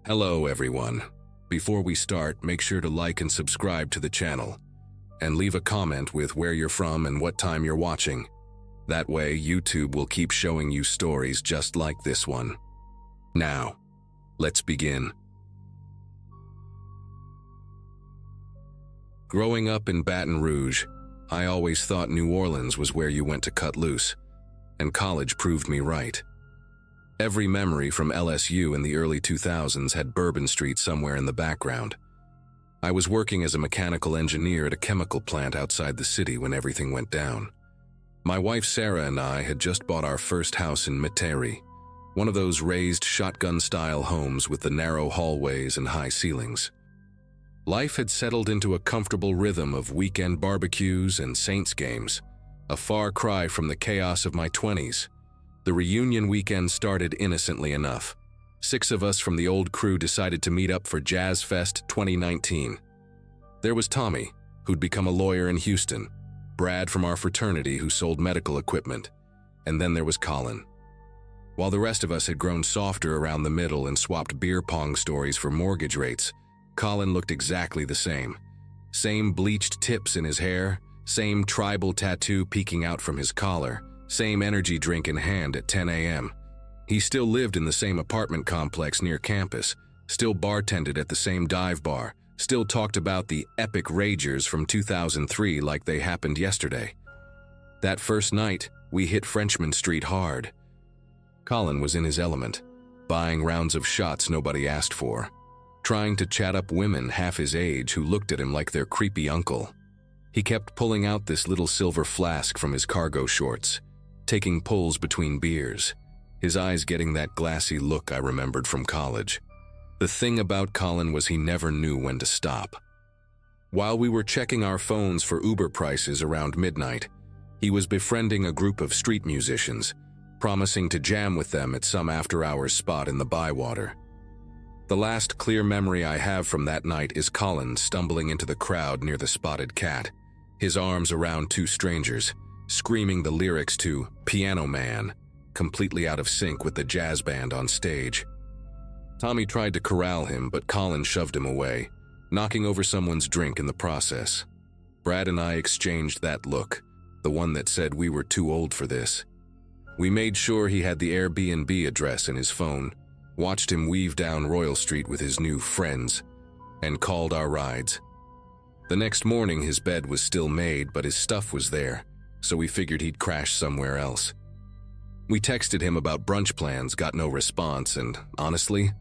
Hello everyone. Before we start, make sure to like and subscribe to the channel, and leave a comment with where you're from and what time you're watching. That way, YouTube will keep showing you stories just like this one. Now, let's begin. Growing up in Baton Rouge, I always thought New Orleans was where you went to cut loose, and college proved me right. Every memory from LSU in the early 2000s had Bourbon Street somewhere in the background. I was working as a mechanical engineer at a chemical plant outside the city when everything went down. My wife Sarah and I had just bought our first house in Metairie, one of those raised shotgun-style homes with the narrow hallways and high ceilings. Life had settled into a comfortable rhythm of weekend barbecues and Saints games, a far cry from the chaos of my 20s. The reunion weekend started innocently enough. 6 of us from the old crew decided to meet up for Jazz Fest 2019. There was Tommy, who'd become a lawyer in Houston, Brad from our fraternity who sold medical equipment, and then there was Colin. While the rest of us had grown softer around the middle and swapped beer pong stories for mortgage rates, Colin looked exactly the same. Same bleached tips in his hair, same tribal tattoo peeking out from his collar, same energy drink in hand at 10 a.m. He still lived in the same apartment complex near campus, still bartended at the same dive bar, still talked about the epic ragers from 2003 like they happened yesterday. That first night, we hit Frenchman Street hard. Colin was in his element, buying rounds of shots nobody asked for, trying to chat up women half his age who looked at him like their creepy uncle. He kept pulling out this little silver flask from his cargo shorts, taking pulls between beers, his eyes getting that glassy look I remembered from college. The thing about Colin was he never knew when to stop. While we were checking our phones for Uber prices around midnight, he was befriending a group of street musicians, promising to jam with them at some after-hours spot in the Bywater. The last clear memory I have from that night is Colin stumbling into the crowd near the Spotted Cat, his arms around 2 strangers, screaming the lyrics to Piano Man, completely out of sync with the jazz band on stage. Tommy tried to corral him, but Colin shoved him away, knocking over someone's drink in the process. Brad and I exchanged that look, the one that said we were too old for this. We made sure he had the Airbnb address in his phone, watched him weave down Royal Street with his new friends, and called our rides. The next morning his bed was still made, but his stuff was there, so we figured he'd crash somewhere else. We texted him about brunch plans, got no response, and honestly,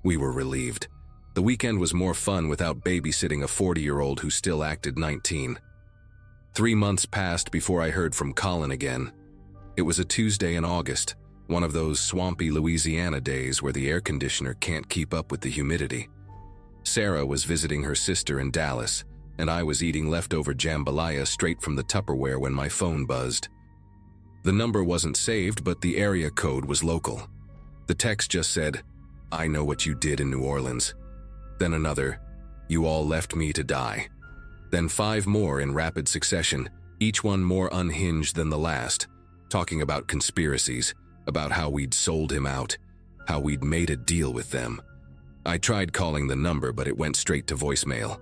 we were relieved. The weekend was more fun without babysitting a 40-year-old who still acted 19. 3 months passed before I heard from Colin again. It was a Tuesday in August, one of those swampy Louisiana days where the air conditioner can't keep up with the humidity. Sarah was visiting her sister in Dallas, and I was eating leftover jambalaya straight from the Tupperware when my phone buzzed. The number wasn't saved, but the area code was local. The text just said, "I know what you did in New Orleans." Then another, "You all left me to die." Then 5 more in rapid succession, each one more unhinged than the last, talking about conspiracies, about how we'd sold him out, how we'd made a deal with them. I tried calling the number, but it went straight to voicemail.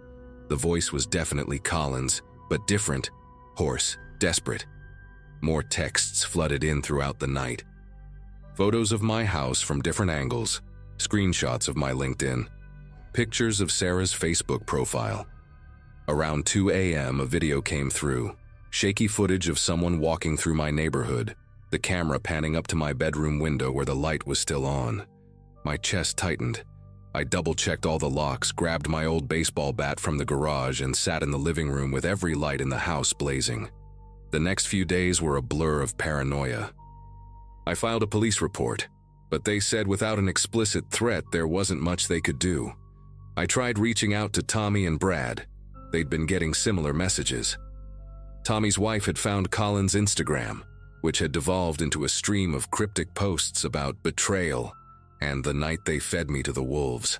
The voice was definitely Colin's, but different, hoarse, desperate. More texts flooded in throughout the night. Photos of my house from different angles, screenshots of my LinkedIn, pictures of Sarah's Facebook profile. Around 2 a.m., a video came through, shaky footage of someone walking through my neighborhood, the camera panning up to my bedroom window where the light was still on. My chest tightened. I double-checked all the locks, grabbed my old baseball bat from the garage, and sat in the living room with every light in the house blazing. The next few days were a blur of paranoia. I filed a police report, but they said without an explicit threat there wasn't much they could do. I tried reaching out to Tommy and Brad. They'd been getting similar messages. Tommy's wife had found Colin's Instagram, which had devolved into a stream of cryptic posts about betrayal and the night they fed me to the wolves.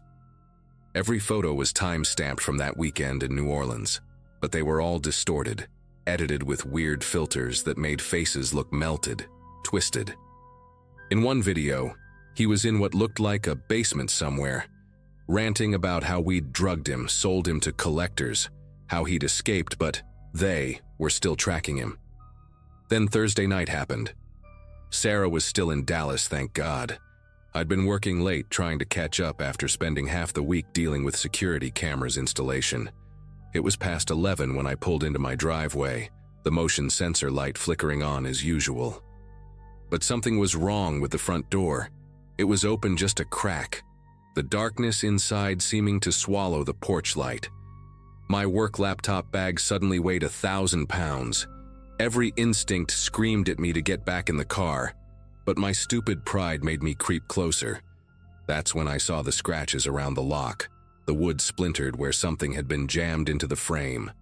Every photo was time-stamped from that weekend in New Orleans, but they were all distorted, edited with weird filters that made faces look melted, twisted. In one video, he was in what looked like a basement somewhere, ranting about how we'd drugged him, sold him to collectors, how he'd escaped, but they were still tracking him. Then Thursday night happened. Sarah was still in Dallas, thank God. I'd been working late trying to catch up after spending half the week dealing with security cameras installation. It was past 11 when I pulled into my driveway, the motion sensor light flickering on as usual. But something was wrong with the front door. It was open just a crack, the darkness inside seeming to swallow the porch light. My work laptop bag suddenly weighed 1,000 pounds. Every instinct screamed at me to get back in the car, but my stupid pride made me creep closer. That's when I saw the scratches around the lock, the wood splintered where something had been jammed into the frame.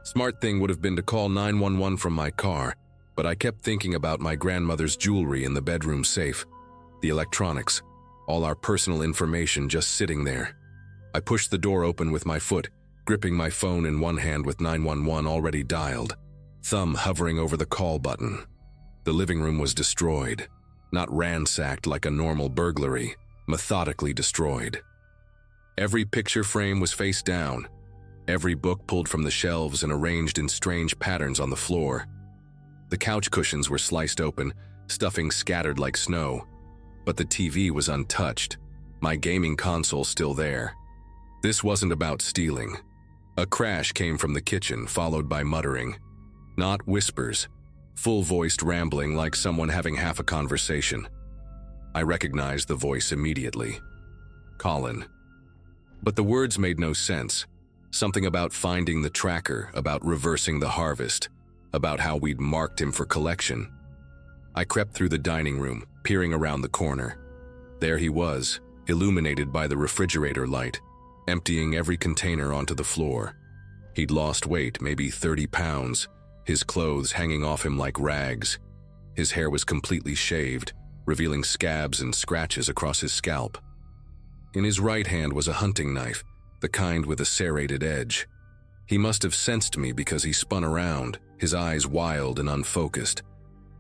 Smart thing would have been to call 911 from my car, but I kept thinking about my grandmother's jewelry in the bedroom safe, the electronics, all our personal information just sitting there. I pushed the door open with my foot, gripping my phone in one hand with 911 already dialed, thumb hovering over the call button. The living room was destroyed, not ransacked like a normal burglary, methodically destroyed. Every picture frame was face down, every book pulled from the shelves and arranged in strange patterns on the floor. The couch cushions were sliced open, stuffing scattered like snow, but the TV was untouched, my gaming console still there. This wasn't about stealing. A crash came from the kitchen, followed by muttering. Not whispers, full-voiced rambling like someone having half a conversation. I recognized the voice immediately. Colin. But the words made no sense. Something about finding the tracker, about reversing the harvest, about how we'd marked him for collection. I crept through the dining room, peering around the corner. There he was, illuminated by the refrigerator light, emptying every container onto the floor. He'd lost weight, maybe 30 pounds, his clothes hanging off him like rags. His hair was completely shaved, revealing scabs and scratches across his scalp. In his right hand was a hunting knife, the kind with a serrated edge. He must have sensed me because he spun around, his eyes wild and unfocused.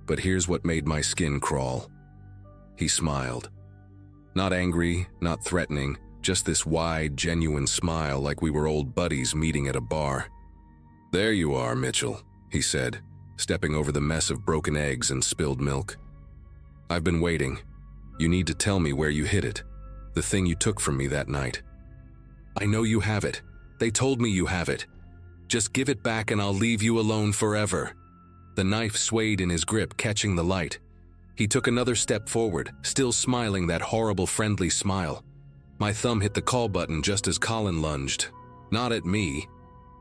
But here's what made my skin crawl. He smiled. Not angry, not threatening, just this wide, genuine smile like we were old buddies meeting at a bar. "There you are, Mitchell," he said, stepping over the mess of broken eggs and spilled milk. "I've been waiting. You need to tell me where you hid it, the thing you took from me that night." "I know you have it. They told me you have it. Just give it back and I'll leave you alone forever." The knife swayed in his grip, catching the light. He took another step forward, still smiling that horrible friendly smile. My thumb hit the call button just as Colin lunged. Not at me,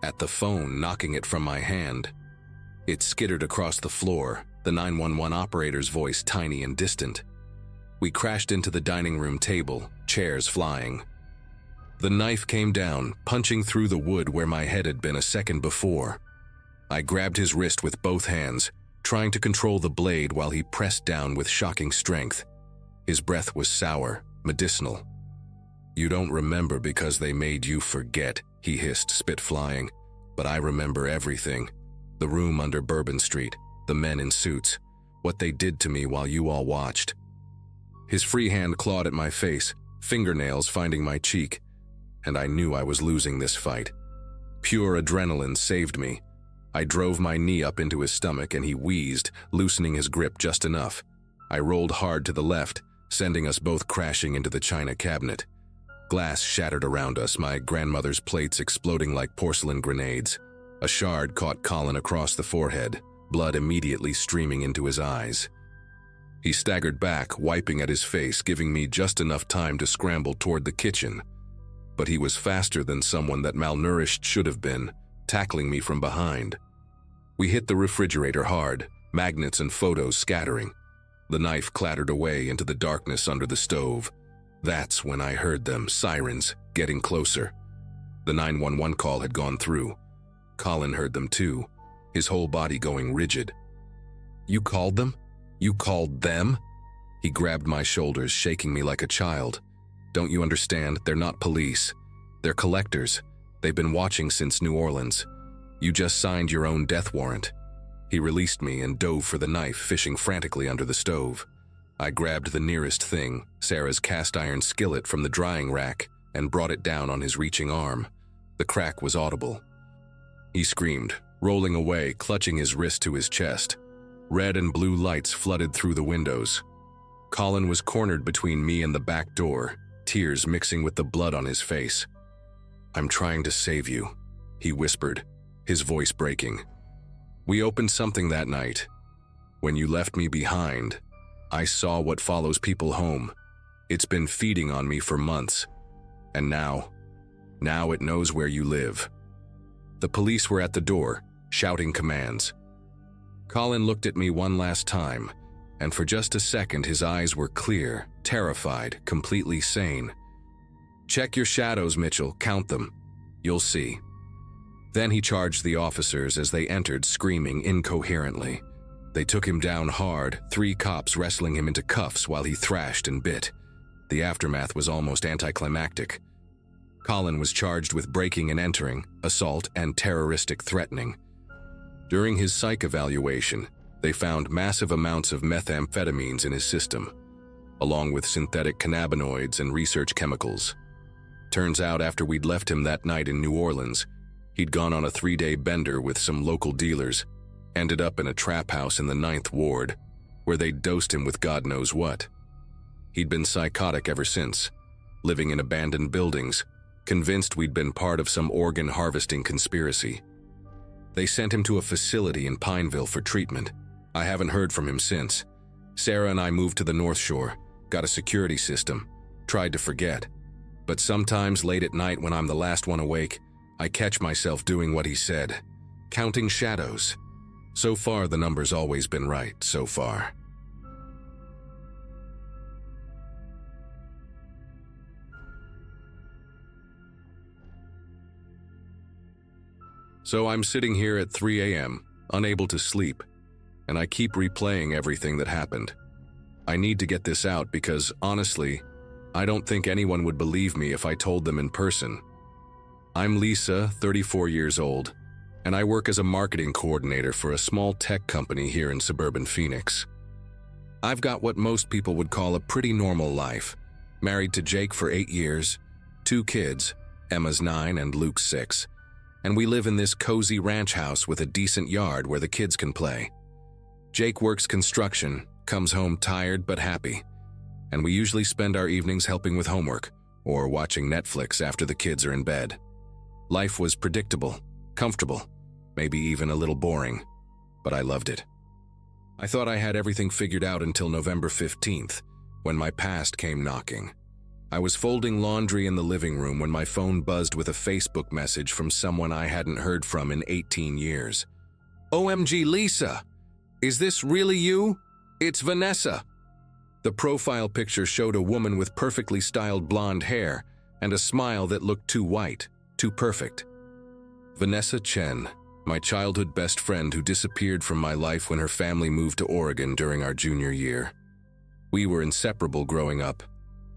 at the phone, knocking it from my hand. It skittered across the floor, the 911 operator's voice tiny and distant. We crashed into the dining room table, chairs flying. The knife came down, punching through the wood where my head had been a second before. I grabbed his wrist with both hands, trying to control the blade while he pressed down with shocking strength. His breath was sour, medicinal. "You don't remember because they made you forget," he hissed, spit flying. "But I remember everything. The room under Bourbon Street, the men in suits, what they did to me while you all watched." His free hand clawed at my face, fingernails finding my cheek, and I knew I was losing this fight. Pure adrenaline saved me. I drove my knee up into his stomach and he wheezed, loosening his grip just enough. I rolled hard to the left, sending us both crashing into the china cabinet. Glass shattered around us, my grandmother's plates exploding like porcelain grenades. A shard caught Colin across the forehead, blood immediately streaming into his eyes. He staggered back, wiping at his face, giving me just enough time to scramble toward the kitchen. But he was faster than someone that malnourished should have been, tackling me from behind. We hit the refrigerator hard, magnets and photos scattering. The knife clattered away into the darkness under the stove. That's when I heard them, sirens, getting closer. The 911 call had gone through. Colin heard them too, his whole body going rigid. "You called them? You called them?" He grabbed my shoulders, shaking me like a child. "Don't you understand? They're not police. They're collectors. They've been watching since New Orleans. You just signed your own death warrant." He released me and dove for the knife, fishing frantically under the stove. I grabbed the nearest thing, Sarah's cast iron skillet from the drying rack, and brought it down on his reaching arm. The crack was audible. He screamed, rolling away, clutching his wrist to his chest. Red and blue lights flooded through the windows. Colin was cornered between me and the back door, tears mixing with the blood on his face. "I'm trying to save you," he whispered, his voice breaking. "We opened something that night. When you left me behind, I saw what follows people home. It's been feeding on me for months. And now it knows where you live." The police were at the door, shouting commands. Colin looked at me one last time, and for just a second his eyes were clear, terrified, completely sane. "Check your shadows, Mitchell, count them. You'll see." Then he charged the officers as they entered, screaming incoherently. They took him down hard, 3 cops wrestling him into cuffs while he thrashed and bit. The aftermath was almost anticlimactic. Colin was charged with breaking and entering, assault, and terroristic threatening. During his psych evaluation, they found massive amounts of methamphetamines in his system, along with synthetic cannabinoids and research chemicals. Turns out after we'd left him that night in New Orleans, he'd gone on a 3-day bender with some local dealers, ended up in a trap house in the 9th Ward, where they'd dosed him with God knows what. He'd been psychotic ever since, living in abandoned buildings, convinced we'd been part of some organ harvesting conspiracy. They sent him to a facility in Pineville for treatment. I haven't heard from him since. Sarah and I moved to the North Shore, got a security system, tried to forget. But sometimes late at night when I'm the last one awake, I catch myself doing what he said, counting shadows. So far, the number's always been right, so far. So I'm sitting here at 3 a.m., unable to sleep, and I keep replaying everything that happened. I need to get this out because, honestly, I don't think anyone would believe me if I told them in person. I'm Lisa, 34 years old, and I work as a marketing coordinator for a small tech company here in suburban Phoenix. I've got what most people would call a pretty normal life. Married to Jake for 8 years, 2 kids, Emma's 9 and Luke's 6. And we live in this cozy ranch house with a decent yard where the kids can play. Jake works construction, comes home tired but happy, and we usually spend our evenings helping with homework or watching Netflix after the kids are in bed. Life was predictable, comfortable, maybe even a little boring, but I loved it. I thought I had everything figured out until November 15th, when my past came knocking. I was folding laundry in the living room when my phone buzzed with a Facebook message from someone I hadn't heard from in 18 years. "OMG, Lisa! Is this really you? It's Vanessa!" The profile picture showed a woman with perfectly styled blonde hair and a smile that looked too white, too perfect. Vanessa Chen, my childhood best friend who disappeared from my life when her family moved to Oregon during our junior year. We were inseparable growing up.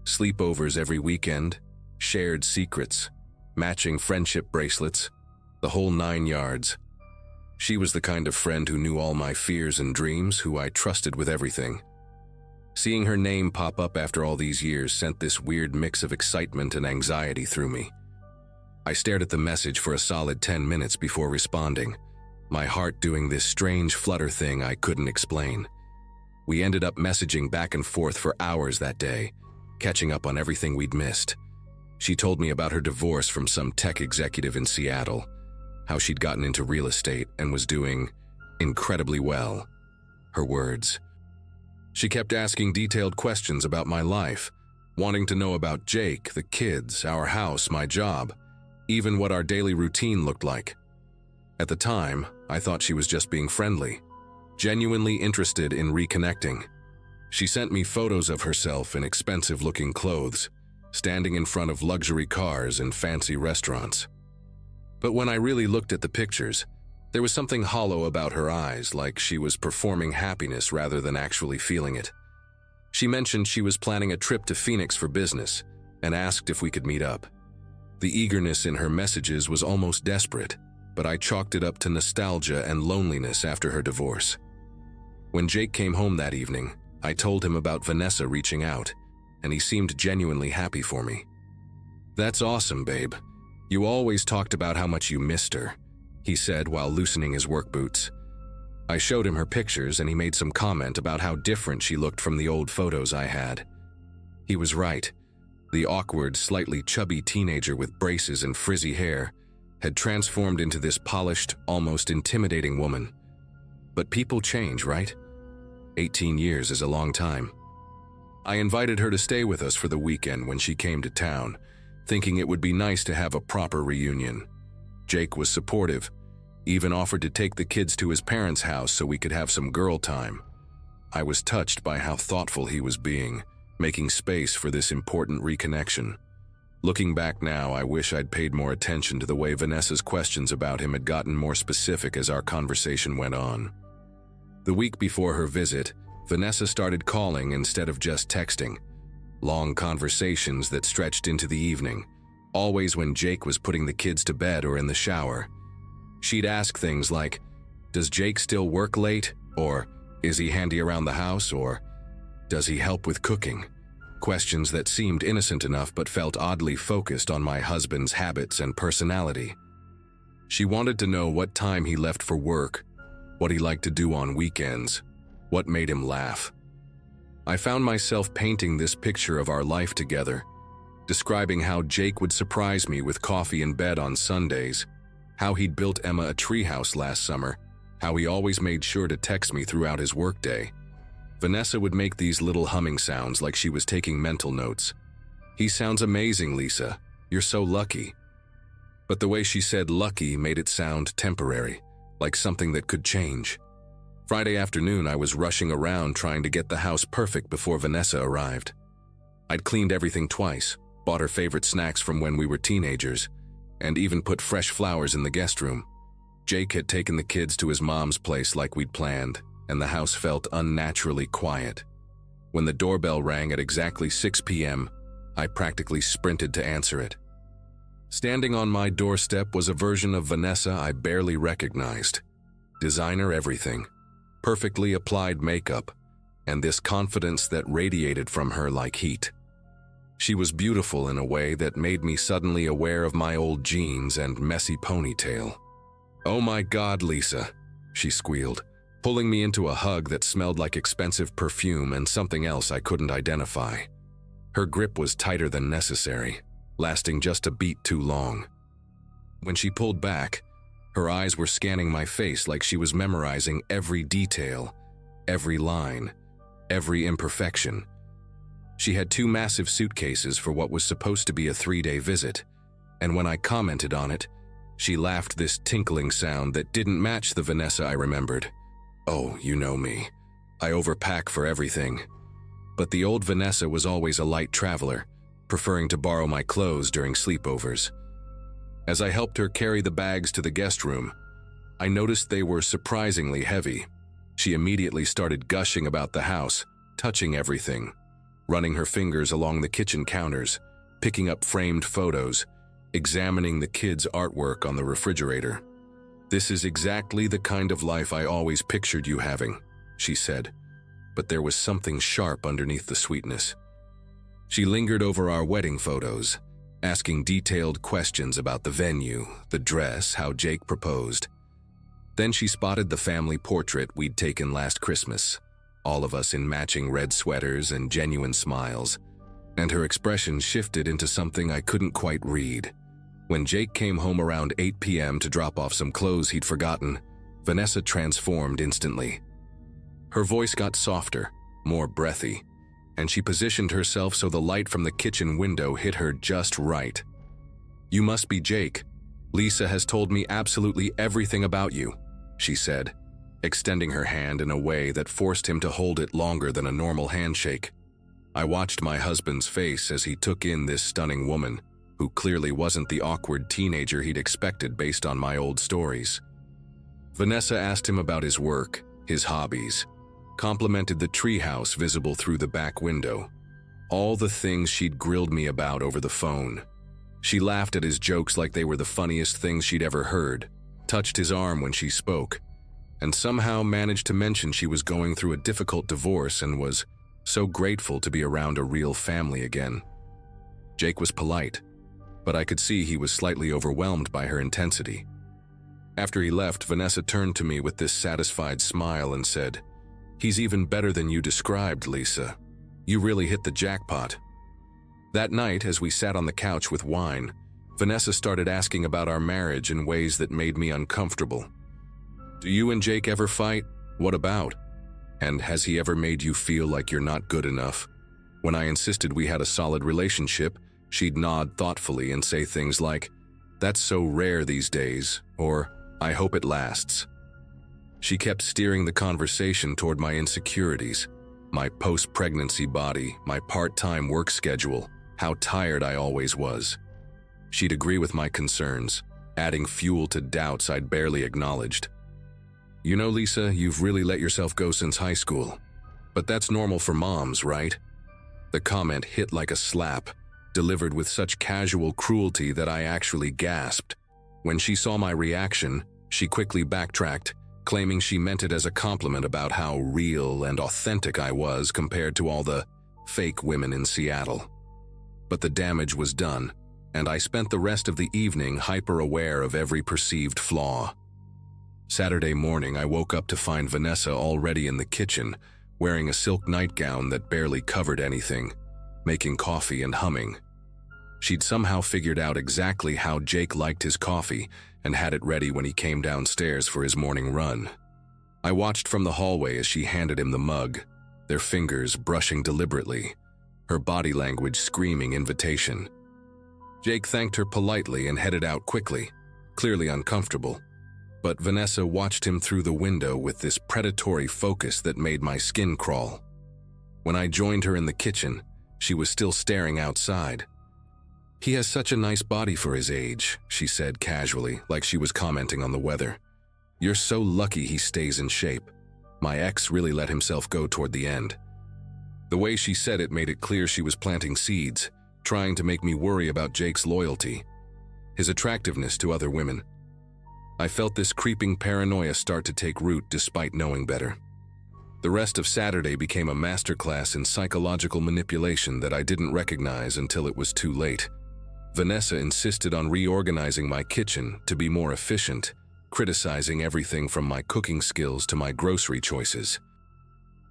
Sleepovers every weekend, shared secrets, matching friendship bracelets, the whole 9 yards. She was the kind of friend who knew all my fears and dreams, who I trusted with everything. Seeing her name pop up after all these years sent this weird mix of excitement and anxiety through me. I stared at the message for a solid 10 minutes before responding, my heart doing this strange flutter thing I couldn't explain. We ended up messaging back and forth for hours that day, catching up on everything we'd missed. She told me about her divorce from some tech executive in Seattle, how she'd gotten into real estate and was doing incredibly well. Her words. She kept asking detailed questions about my life, wanting to know about Jake, the kids, our house, my job, even what our daily routine looked like. At the time, I thought she was just being friendly, genuinely interested in reconnecting. She sent me photos of herself in expensive-looking clothes, standing in front of luxury cars and fancy restaurants. But when I really looked at the pictures, there was something hollow about her eyes, like she was performing happiness rather than actually feeling it. She mentioned she was planning a trip to Phoenix for business and asked if we could meet up. The eagerness in her messages was almost desperate, but I chalked it up to nostalgia and loneliness after her divorce. When Jake came home that evening, I told him about Vanessa reaching out, and he seemed genuinely happy for me. "That's awesome, babe. You always talked about how much you missed her," he said while loosening his work boots. I showed him her pictures and he made some comment about how different she looked from the old photos I had. He was right. The awkward, slightly chubby teenager with braces and frizzy hair had transformed into this polished, almost intimidating woman. But people change, right? 18 years is a long time. I invited her to stay with us for the weekend when she came to town, thinking it would be nice to have a proper reunion. Jake was supportive, even offered to take the kids to his parents' house so we could have some girl time. I was touched by how thoughtful he was being, making space for this important reconnection. Looking back now, I wish I'd paid more attention to the way Vanessa's questions about him had gotten more specific as our conversation went on. The week before her visit, Vanessa started calling instead of just texting. Long conversations that stretched into the evening, always when Jake was putting the kids to bed or in the shower. She'd ask things like, "Does Jake still work late?" Or, "Is he handy around the house?" Or, "Does he help with cooking?" Questions that seemed innocent enough but felt oddly focused on my husband's habits and personality. She wanted to know what time he left for work, what he liked to do on weekends, what made him laugh. I found myself painting this picture of our life together, describing how Jake would surprise me with coffee in bed on Sundays, how he'd built Emma a treehouse last summer, how he always made sure to text me throughout his workday. Vanessa would make these little humming sounds like she was taking mental notes. "He sounds amazing, Lisa. You're so lucky." But the way she said lucky made it sound temporary, like something that could change. Friday afternoon, I was rushing around trying to get the house perfect before Vanessa arrived. I'd cleaned everything twice, bought her favorite snacks from when we were teenagers, and even put fresh flowers in the guest room. Jake had taken the kids to his mom's place like we'd planned, and the house felt unnaturally quiet. When the doorbell rang at exactly 6 p.m., I practically sprinted to answer it. Standing on my doorstep was a version of Vanessa I barely recognized. Designer everything, perfectly applied makeup, and this confidence that radiated from her like heat. She was beautiful in a way that made me suddenly aware of my old jeans and messy ponytail. "Oh my God, Lisa," she squealed, pulling me into a hug that smelled like expensive perfume and something else I couldn't identify. Her grip was tighter than necessary, lasting just a beat too long. When she pulled back, her eyes were scanning my face like she was memorizing every detail, every line, every imperfection. She had 2 massive suitcases for what was supposed to be a 3-day visit, and when I commented on it, she laughed this tinkling sound that didn't match the Vanessa I remembered. Oh, you know me. I overpack for everything. But the old Vanessa was always a light traveler, preferring to borrow my clothes during sleepovers. As I helped her carry the bags to the guest room, I noticed they were surprisingly heavy. She immediately started gushing about the house, touching everything, running her fingers along the kitchen counters, picking up framed photos, examining the kids' artwork on the refrigerator. "This is exactly the kind of life I always pictured you having," she said, but there was something sharp underneath the sweetness. She lingered over our wedding photos, asking detailed questions about the venue, the dress, how Jake proposed. Then she spotted the family portrait we'd taken last Christmas, all of us in matching red sweaters and genuine smiles, and her expression shifted into something I couldn't quite read. When Jake came home around 8 p.m. to drop off some clothes he'd forgotten, Vanessa transformed instantly. Her voice got softer, more breathy, and she positioned herself so the light from the kitchen window hit her just right. "You must be Jake. Lisa has told me absolutely everything about you," she said, extending her hand in a way that forced him to hold it longer than a normal handshake. I watched my husband's face as he took in this stunning woman, who clearly wasn't the awkward teenager he'd expected based on my old stories. Vanessa asked him about his work, his hobbies, complimented the treehouse visible through the back window, all the things she'd grilled me about over the phone. She laughed at his jokes like they were the funniest things she'd ever heard, touched his arm when she spoke, and somehow managed to mention she was going through a difficult divorce and was so grateful to be around a real family again. Jake was polite, but I could see he was slightly overwhelmed by her intensity. After he left, Vanessa turned to me with this satisfied smile and said, "He's even better than you described, Lisa. You really hit the jackpot." That night, as we sat on the couch with wine, Vanessa started asking about our marriage in ways that made me uncomfortable. "Do you and Jake ever fight? What about? And has he ever made you feel like you're not good enough?" When I insisted we had a solid relationship, she'd nod thoughtfully and say things like, "That's so rare these days," or "I hope it lasts." She kept steering the conversation toward my insecurities, my post-pregnancy body, my part-time work schedule, how tired I always was. She'd agree with my concerns, adding fuel to doubts I'd barely acknowledged. "You know, Lisa, you've really let yourself go since high school. But that's normal for moms, right?" The comment hit like a slap, delivered with such casual cruelty that I actually gasped. When she saw my reaction, she quickly backtracked, claiming she meant it as a compliment about how real and authentic I was compared to all the fake women in Seattle. But the damage was done, and I spent the rest of the evening hyper-aware of every perceived flaw. Saturday morning, I woke up to find Vanessa already in the kitchen, wearing a silk nightgown that barely covered anything, making coffee and humming. She'd somehow figured out exactly how Jake liked his coffee and had it ready when he came downstairs for his morning run. I watched from the hallway as she handed him the mug, their fingers brushing deliberately, her body language screaming invitation. Jake thanked her politely and headed out quickly, clearly uncomfortable. But Vanessa watched him through the window with this predatory focus that made my skin crawl. When I joined her in the kitchen, she was still staring outside. "He has such a nice body for his age," she said casually, like she was commenting on the weather. "You're so lucky he stays in shape. My ex really let himself go toward the end." The way she said it made it clear she was planting seeds, trying to make me worry about Jake's loyalty, his attractiveness to other women. I felt this creeping paranoia start to take root despite knowing better. The rest of Saturday became a masterclass in psychological manipulation that I didn't recognize until it was too late. Vanessa insisted on reorganizing my kitchen to be more efficient, criticizing everything from my cooking skills to my grocery choices.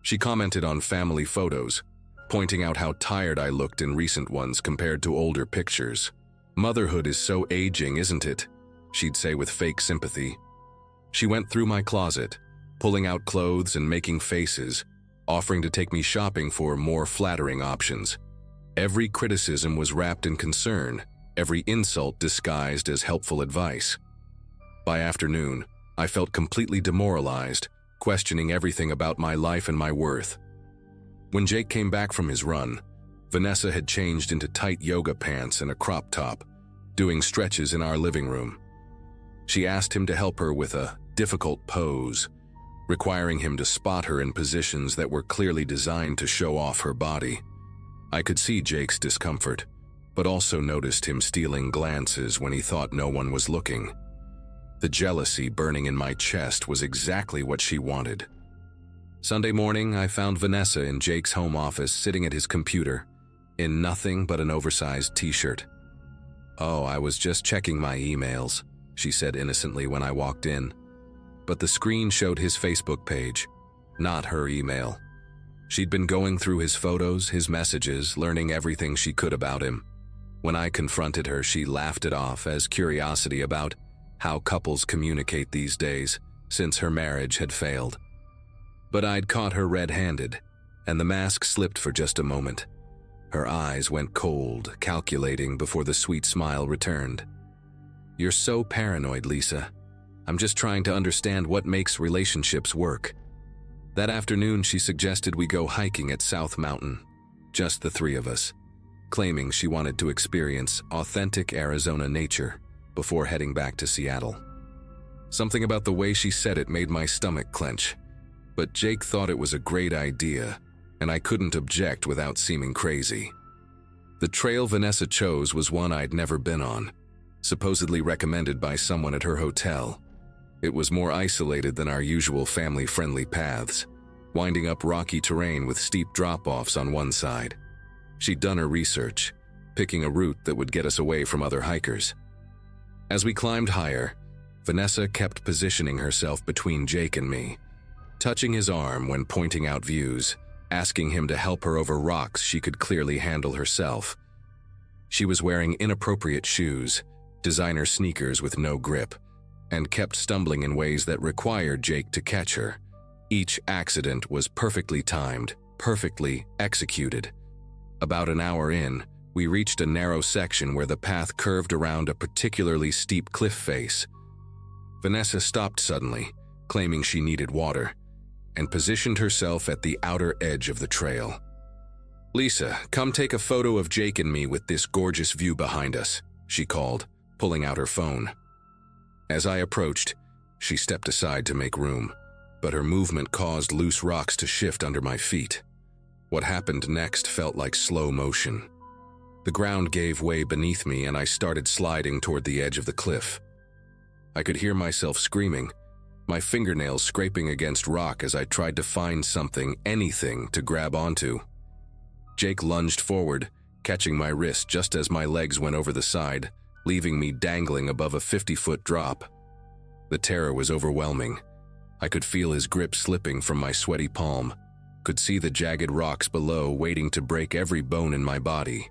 She commented on family photos, pointing out how tired I looked in recent ones compared to older pictures. "Motherhood is so aging, isn't it?" she'd say with fake sympathy. She went through my closet, pulling out clothes and making faces, offering to take me shopping for more flattering options. Every criticism was wrapped in concern, every insult disguised as helpful advice. By afternoon, I felt completely demoralized, questioning everything about my life and my worth. When Jake came back from his run, Vanessa had changed into tight yoga pants and a crop top, doing stretches in our living room. She asked him to help her with a difficult pose, requiring him to spot her in positions that were clearly designed to show off her body. I could see Jake's discomfort, but also noticed him stealing glances when he thought no one was looking. The jealousy burning in my chest was exactly what she wanted. Sunday morning, I found Vanessa in Jake's home office sitting at his computer, in nothing but an oversized t-shirt. "Oh, I was just checking my emails," she said innocently when I walked in. But the screen showed his Facebook page, not her email. She'd been going through his photos, his messages, learning everything she could about him. When I confronted her, she laughed it off as curiosity about how couples communicate these days, since her marriage had failed. But I'd caught her red-handed, and the mask slipped for just a moment. Her eyes went cold, calculating before the sweet smile returned. "You're so paranoid, Lisa. I'm just trying to understand what makes relationships work." That afternoon, she suggested we go hiking at South Mountain, just the three of us, claiming she wanted to experience authentic Arizona nature before heading back to Seattle. Something about the way she said it made my stomach clench, but Jake thought it was a great idea, and I couldn't object without seeming crazy. The trail Vanessa chose was one I'd never been on, supposedly recommended by someone at her hotel. It was more isolated than our usual family-friendly paths, winding up rocky terrain with steep drop-offs on one side. She'd done her research, picking a route that would get us away from other hikers. As we climbed higher, Vanessa kept positioning herself between Jake and me, touching his arm when pointing out views, asking him to help her over rocks she could clearly handle herself. She was wearing inappropriate shoes, designer sneakers with no grip, and kept stumbling in ways that required Jake to catch her. Each accident was perfectly timed, perfectly executed. About an hour in, we reached a narrow section where the path curved around a particularly steep cliff face. Vanessa stopped suddenly, claiming she needed water, and positioned herself at the outer edge of the trail. "Lisa, come take a photo of Jake and me with this gorgeous view behind us," she called, pulling out her phone. As I approached, she stepped aside to make room, but her movement caused loose rocks to shift under my feet. What happened next felt like slow motion. The ground gave way beneath me and I started sliding toward the edge of the cliff. I could hear myself screaming, my fingernails scraping against rock as I tried to find something, anything, to grab onto. Jake lunged forward, catching my wrist just as my legs went over the side, leaving me dangling above a 50-foot drop. The terror was overwhelming. I could feel his grip slipping from my sweaty palm, could see the jagged rocks below waiting to break every bone in my body.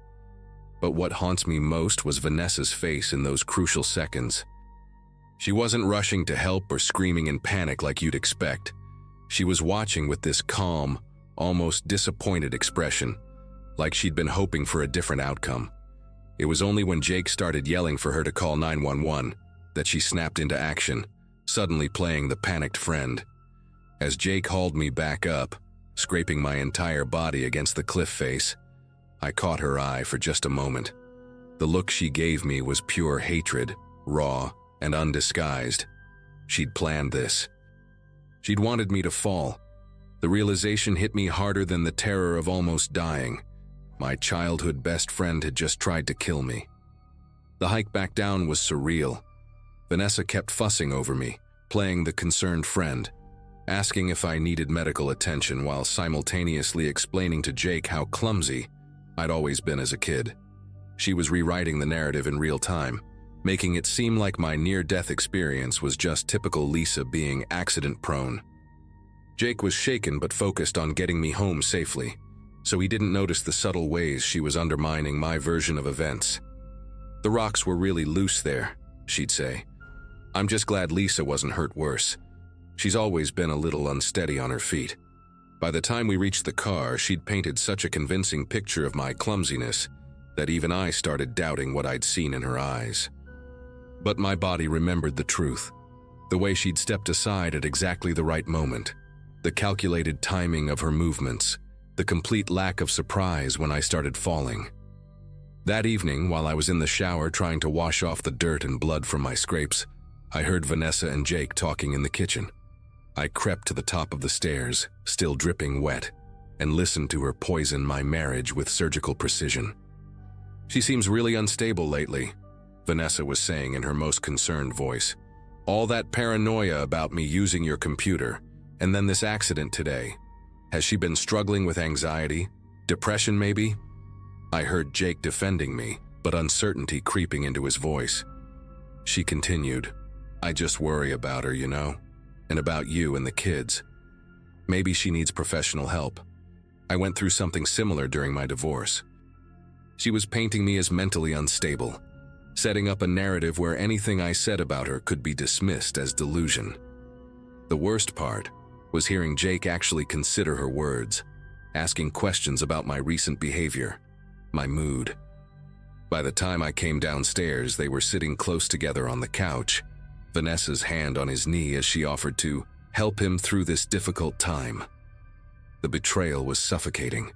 But what haunts me most was Vanessa's face in those crucial seconds. She wasn't rushing to help or screaming in panic like you'd expect. She was watching with this calm, almost disappointed expression, like she'd been hoping for a different outcome. It was only when Jake started yelling for her to call 911 that she snapped into action, suddenly playing the panicked friend. As Jake hauled me back up, scraping my entire body against the cliff face, I caught her eye for just a moment. The look she gave me was pure hatred, raw and undisguised. She'd planned this. She'd wanted me to fall. The realization hit me harder than the terror of almost dying. My childhood best friend had just tried to kill me. The hike back down was surreal. Vanessa kept fussing over me, playing the concerned friend, asking if I needed medical attention while simultaneously explaining to Jake how clumsy I'd always been as a kid. She was rewriting the narrative in real time, making it seem like my near-death experience was just typical Lisa being accident-prone. Jake was shaken but focused on getting me home safely, so he didn't notice the subtle ways she was undermining my version of events. "The rocks were really loose there," she'd say. "I'm just glad Lisa wasn't hurt worse. She's always been a little unsteady on her feet." By the time we reached the car, she'd painted such a convincing picture of my clumsiness that even I started doubting what I'd seen in her eyes. But my body remembered the truth. The way she'd stepped aside at exactly the right moment, the calculated timing of her movements, the complete lack of surprise when I started falling. That evening, while I was in the shower trying to wash off the dirt and blood from my scrapes, I heard Vanessa and Jake talking in the kitchen. I crept to the top of the stairs, still dripping wet, and listened to her poison my marriage with surgical precision. "She seems really unstable lately," Vanessa was saying in her most concerned voice. "All that paranoia about me using your computer, and then this accident today. Has she been struggling with anxiety? Depression, maybe?" I heard Jake defending me, but uncertainty creeping into his voice. She continued, "I just worry about her, you know, and about you and the kids. Maybe she needs professional help. I went through something similar during my divorce." She was painting me as mentally unstable, setting up a narrative where anything I said about her could be dismissed as delusion. The worst part was hearing Jake actually consider her words, asking questions about my recent behavior, my mood. By the time I came downstairs, they were sitting close together on the couch, Vanessa's hand on his knee as she offered to help him through this difficult time. The betrayal was suffocating.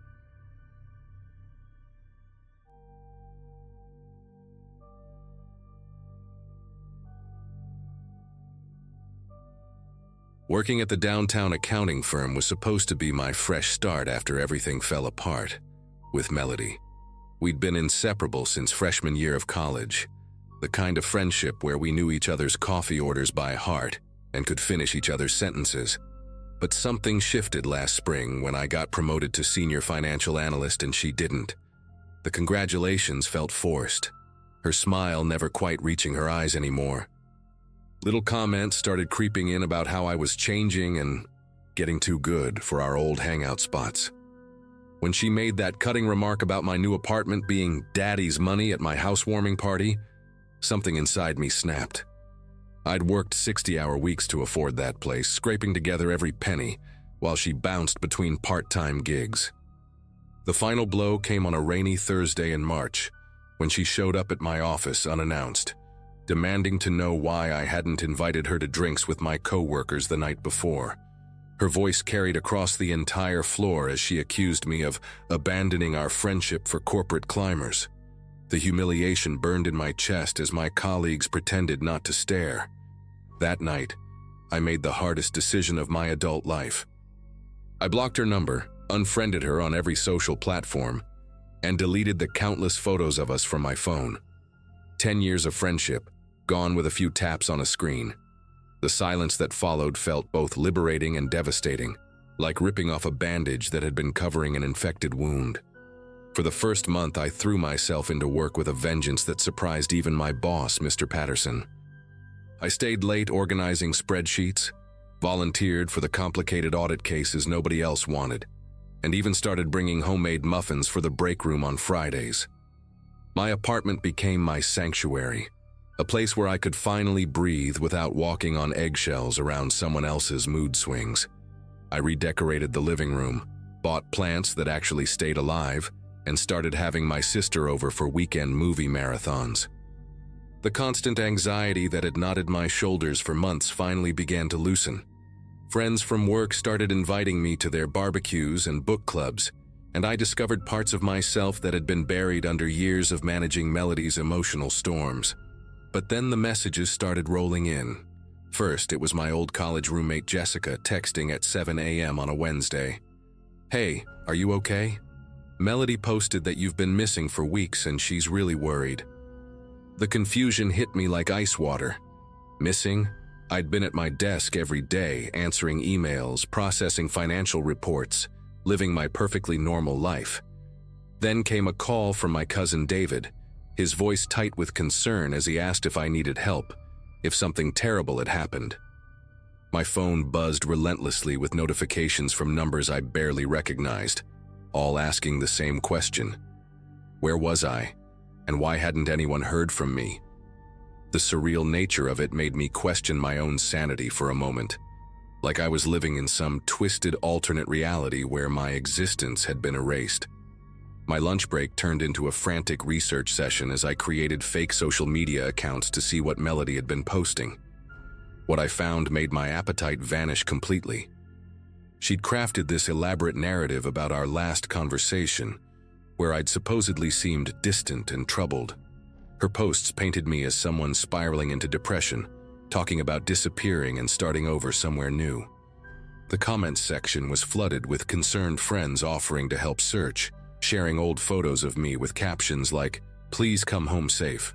Working at the downtown accounting firm was supposed to be my fresh start after everything fell apart. With Melody, we'd been inseparable since freshman year of college, the kind of friendship where we knew each other's coffee orders by heart and could finish each other's sentences. But something shifted last spring when I got promoted to senior financial analyst and she didn't. The congratulations felt forced, her smile never quite reaching her eyes anymore. Little comments started creeping in about how I was changing and getting too good for our old hangout spots. When she made that cutting remark about my new apartment being daddy's money at my housewarming party, something inside me snapped. I'd worked 60-hour weeks to afford that place, scraping together every penny, while she bounced between part-time gigs. The final blow came on a rainy Thursday in March, when she showed up at my office unannounced, demanding to know why I hadn't invited her to drinks with my co-workers the night before. Her voice carried across the entire floor as she accused me of abandoning our friendship for corporate climbers. The humiliation burned in my chest as my colleagues pretended not to stare. That night, I made the hardest decision of my adult life. I blocked her number, unfriended her on every social platform, and deleted the countless photos of us from my phone. 10 years of friendship, gone with a few taps on a screen. The silence that followed felt both liberating and devastating, like ripping off a bandage that had been covering an infected wound. For the first month, I threw myself into work with a vengeance that surprised even my boss, Mr. Patterson. I stayed late organizing spreadsheets, volunteered for the complicated audit cases nobody else wanted, and even started bringing homemade muffins for the break room on Fridays. My apartment became my sanctuary, a place where I could finally breathe without walking on eggshells around someone else's mood swings. I redecorated the living room, bought plants that actually stayed alive, and started having my sister over for weekend movie marathons. The constant anxiety that had knotted my shoulders for months finally began to loosen. Friends from work started inviting me to their barbecues and book clubs, and I discovered parts of myself that had been buried under years of managing Melody's emotional storms. But then the messages started rolling in. First, it was my old college roommate Jessica texting at 7 a.m. on a Wednesday. "Hey, are you okay? Melody posted that you've been missing for weeks and she's really worried." The confusion hit me like ice water. Missing? I'd been at my desk every day, answering emails, processing financial reports, living my perfectly normal life. Then came a call from my cousin David, his voice tight with concern as he asked if I needed help, if something terrible had happened. My phone buzzed relentlessly with notifications from numbers I barely recognized, all asking the same question. Where was I? And why hadn't anyone heard from me? The surreal nature of it made me question my own sanity for a moment, like I was living in some twisted alternate reality where my existence had been erased. My lunch break turned into a frantic research session as I created fake social media accounts to see what Melody had been posting. What I found made my appetite vanish completely. She'd crafted this elaborate narrative about our last conversation, where I'd supposedly seemed distant and troubled. Her posts painted me as someone spiraling into depression, talking about disappearing and starting over somewhere new. The comments section was flooded with concerned friends offering to help search, sharing old photos of me with captions like, "Please come home safe."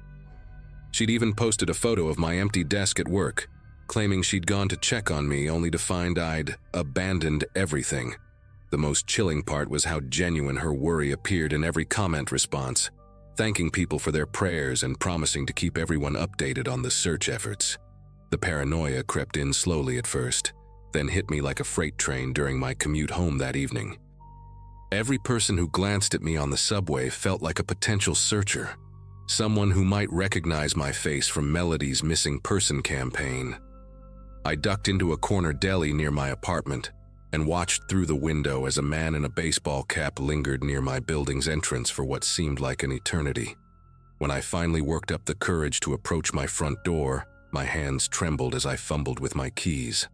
She'd even posted a photo of my empty desk at work, claiming she'd gone to check on me only to find I'd abandoned everything. The most chilling part was how genuine her worry appeared in every comment response, thanking people for their prayers and promising to keep everyone updated on the search efforts. The paranoia crept in slowly at first, then hit me like a freight train during my commute home that evening. Every person who glanced at me on the subway felt like a potential searcher, someone who might recognize my face from Melody's missing person campaign. I ducked into a corner deli near my apartment and watched through the window as a man in a baseball cap lingered near my building's entrance for what seemed like an eternity. When I finally worked up the courage to approach my front door, my hands trembled as I fumbled with my keys.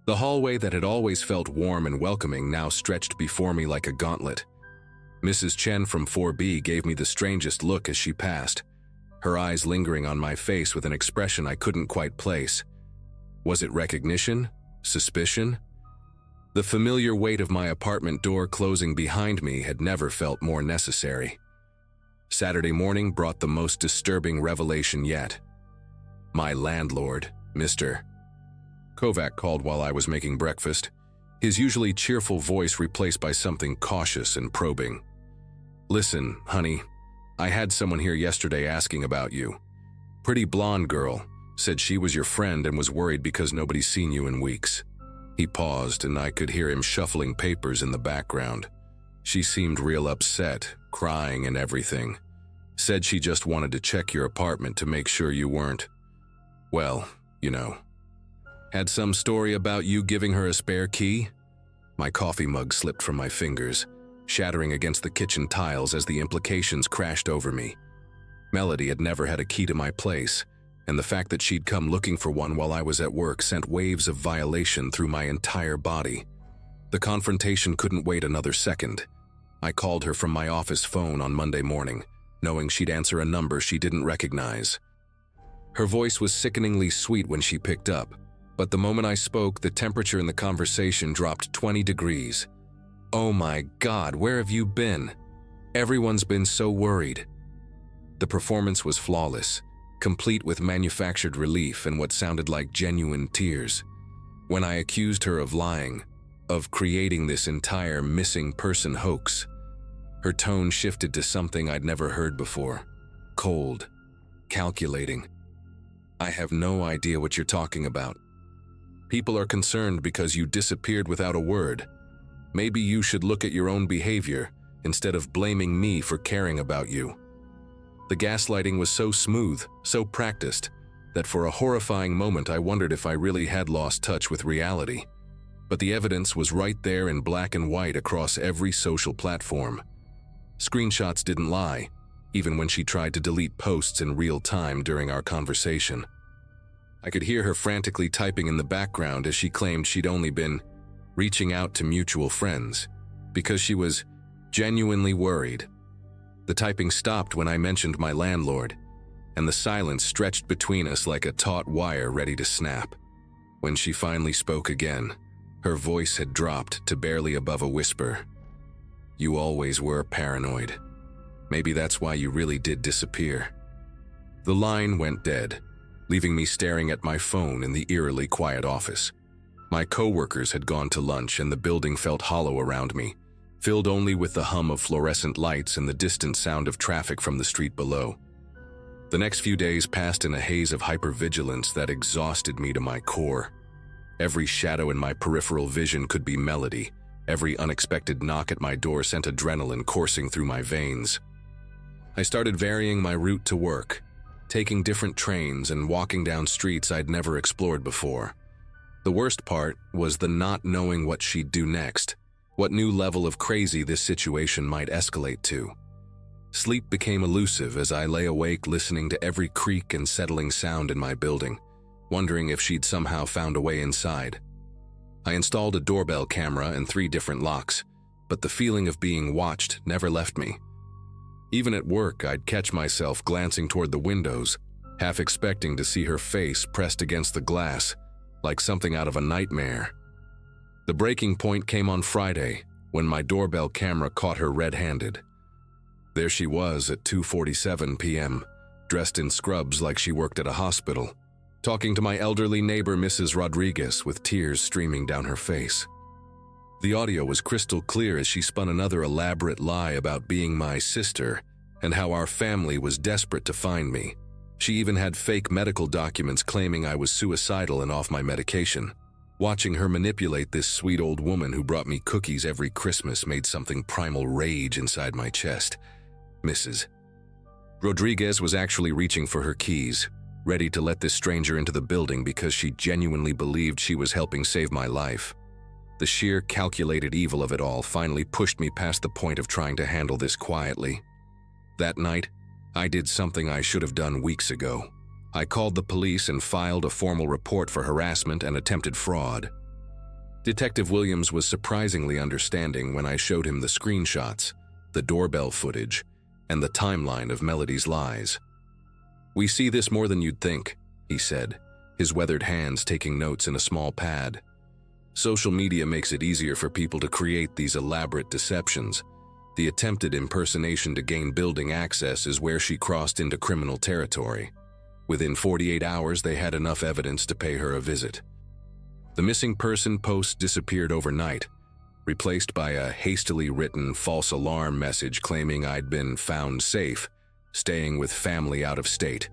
The hallway that had always felt warm and welcoming now stretched before me like a gauntlet. Mrs. Chen from 4B gave me the strangest look as she passed, her eyes lingering on my face with an expression I couldn't quite place. Was it recognition? Suspicion? The familiar weight of my apartment door closing behind me had never felt more necessary. Saturday morning brought the most disturbing revelation yet. My landlord, Mr. Kovac, called while I was making breakfast, his usually cheerful voice replaced by something cautious and probing. Listen, honey, I had someone here yesterday asking about you. Pretty blonde girl, said she was your friend and was worried because nobody's seen you in weeks. He paused and I could hear him shuffling papers in the background. She seemed real upset, crying and everything. Said she just wanted to check your apartment to make sure you weren't, well, you know. Had some story about you giving her a spare key? My coffee mug slipped from my fingers, shattering against the kitchen tiles as the implications crashed over me. Melody had never had a key to my place, and the fact that she'd come looking for one while I was at work sent waves of violation through my entire body. The confrontation couldn't wait another second. I called her from my office phone on Monday morning, knowing she'd answer a number she didn't recognize. Her voice was sickeningly sweet when she picked up, but the moment I spoke, the temperature in the conversation dropped 20 degrees. Oh my God, where have you been? Everyone's been so worried. The performance was flawless, complete with manufactured relief and what sounded like genuine tears. When I accused her of lying, of creating this entire missing person hoax, her tone shifted to something I'd never heard before. Cold, calculating. I have no idea what you're talking about. People are concerned because you disappeared without a word. Maybe you should look at your own behavior instead of blaming me for caring about you. The gaslighting was so smooth, so practiced, that for a horrifying moment I wondered if I really had lost touch with reality. But the evidence was right there in black and white across every social platform. Screenshots didn't lie, even when she tried to delete posts in real time during our conversation. I could hear her frantically typing in the background as she claimed she'd only been reaching out to mutual friends because she was genuinely worried. The typing stopped when I mentioned my landlord, and the silence stretched between us like a taut wire ready to snap. When she finally spoke again, her voice had dropped to barely above a whisper. You always were paranoid. Maybe that's why you really did disappear. The line went dead, leaving me staring at my phone in the eerily quiet office. My coworkers had gone to lunch and the building felt hollow around me, filled only with the hum of fluorescent lights and the distant sound of traffic from the street below. The next few days passed in a haze of hypervigilance that exhausted me to my core. Every shadow in my peripheral vision could be Melody. Every unexpected knock at my door sent adrenaline coursing through my veins. I started varying my route to work, taking different trains and walking down streets I'd never explored before. The worst part was the not knowing what she'd do next, what new level of crazy this situation might escalate to. Sleep became elusive as I lay awake listening to every creak and settling sound in my building, wondering if she'd somehow found a way inside. I installed a doorbell camera and 3 different locks, but the feeling of being watched never left me. Even at work, I'd catch myself glancing toward the windows, half expecting to see her face pressed against the glass, like something out of a nightmare. The breaking point came on Friday, when my doorbell camera caught her red-handed. There she was at 2:47 p.m., dressed in scrubs like she worked at a hospital, talking to my elderly neighbor Mrs. Rodriguez with tears streaming down her face. The audio was crystal clear as she spun another elaborate lie about being my sister and how our family was desperate to find me. She even had fake medical documents claiming I was suicidal and off my medication. Watching her manipulate this sweet old woman who brought me cookies every Christmas made something primal rage inside my chest. Mrs. Rodriguez was actually reaching for her keys, ready to let this stranger into the building because she genuinely believed she was helping save my life. The sheer calculated evil of it all finally pushed me past the point of trying to handle this quietly. That night, I did something I should have done weeks ago. I called the police and filed a formal report for harassment and attempted fraud. Detective Williams was surprisingly understanding when I showed him the screenshots, the doorbell footage, and the timeline of Melody's lies. "We see this more than you'd think," he said, his weathered hands taking notes in a small pad. "Social media makes it easier for people to create these elaborate deceptions. The attempted impersonation to gain building access is where she crossed into criminal territory. Within 48 hours, they had enough evidence to pay her a visit. The missing person post disappeared overnight, replaced by a hastily written false alarm message claiming I'd been found safe, staying with family out of state.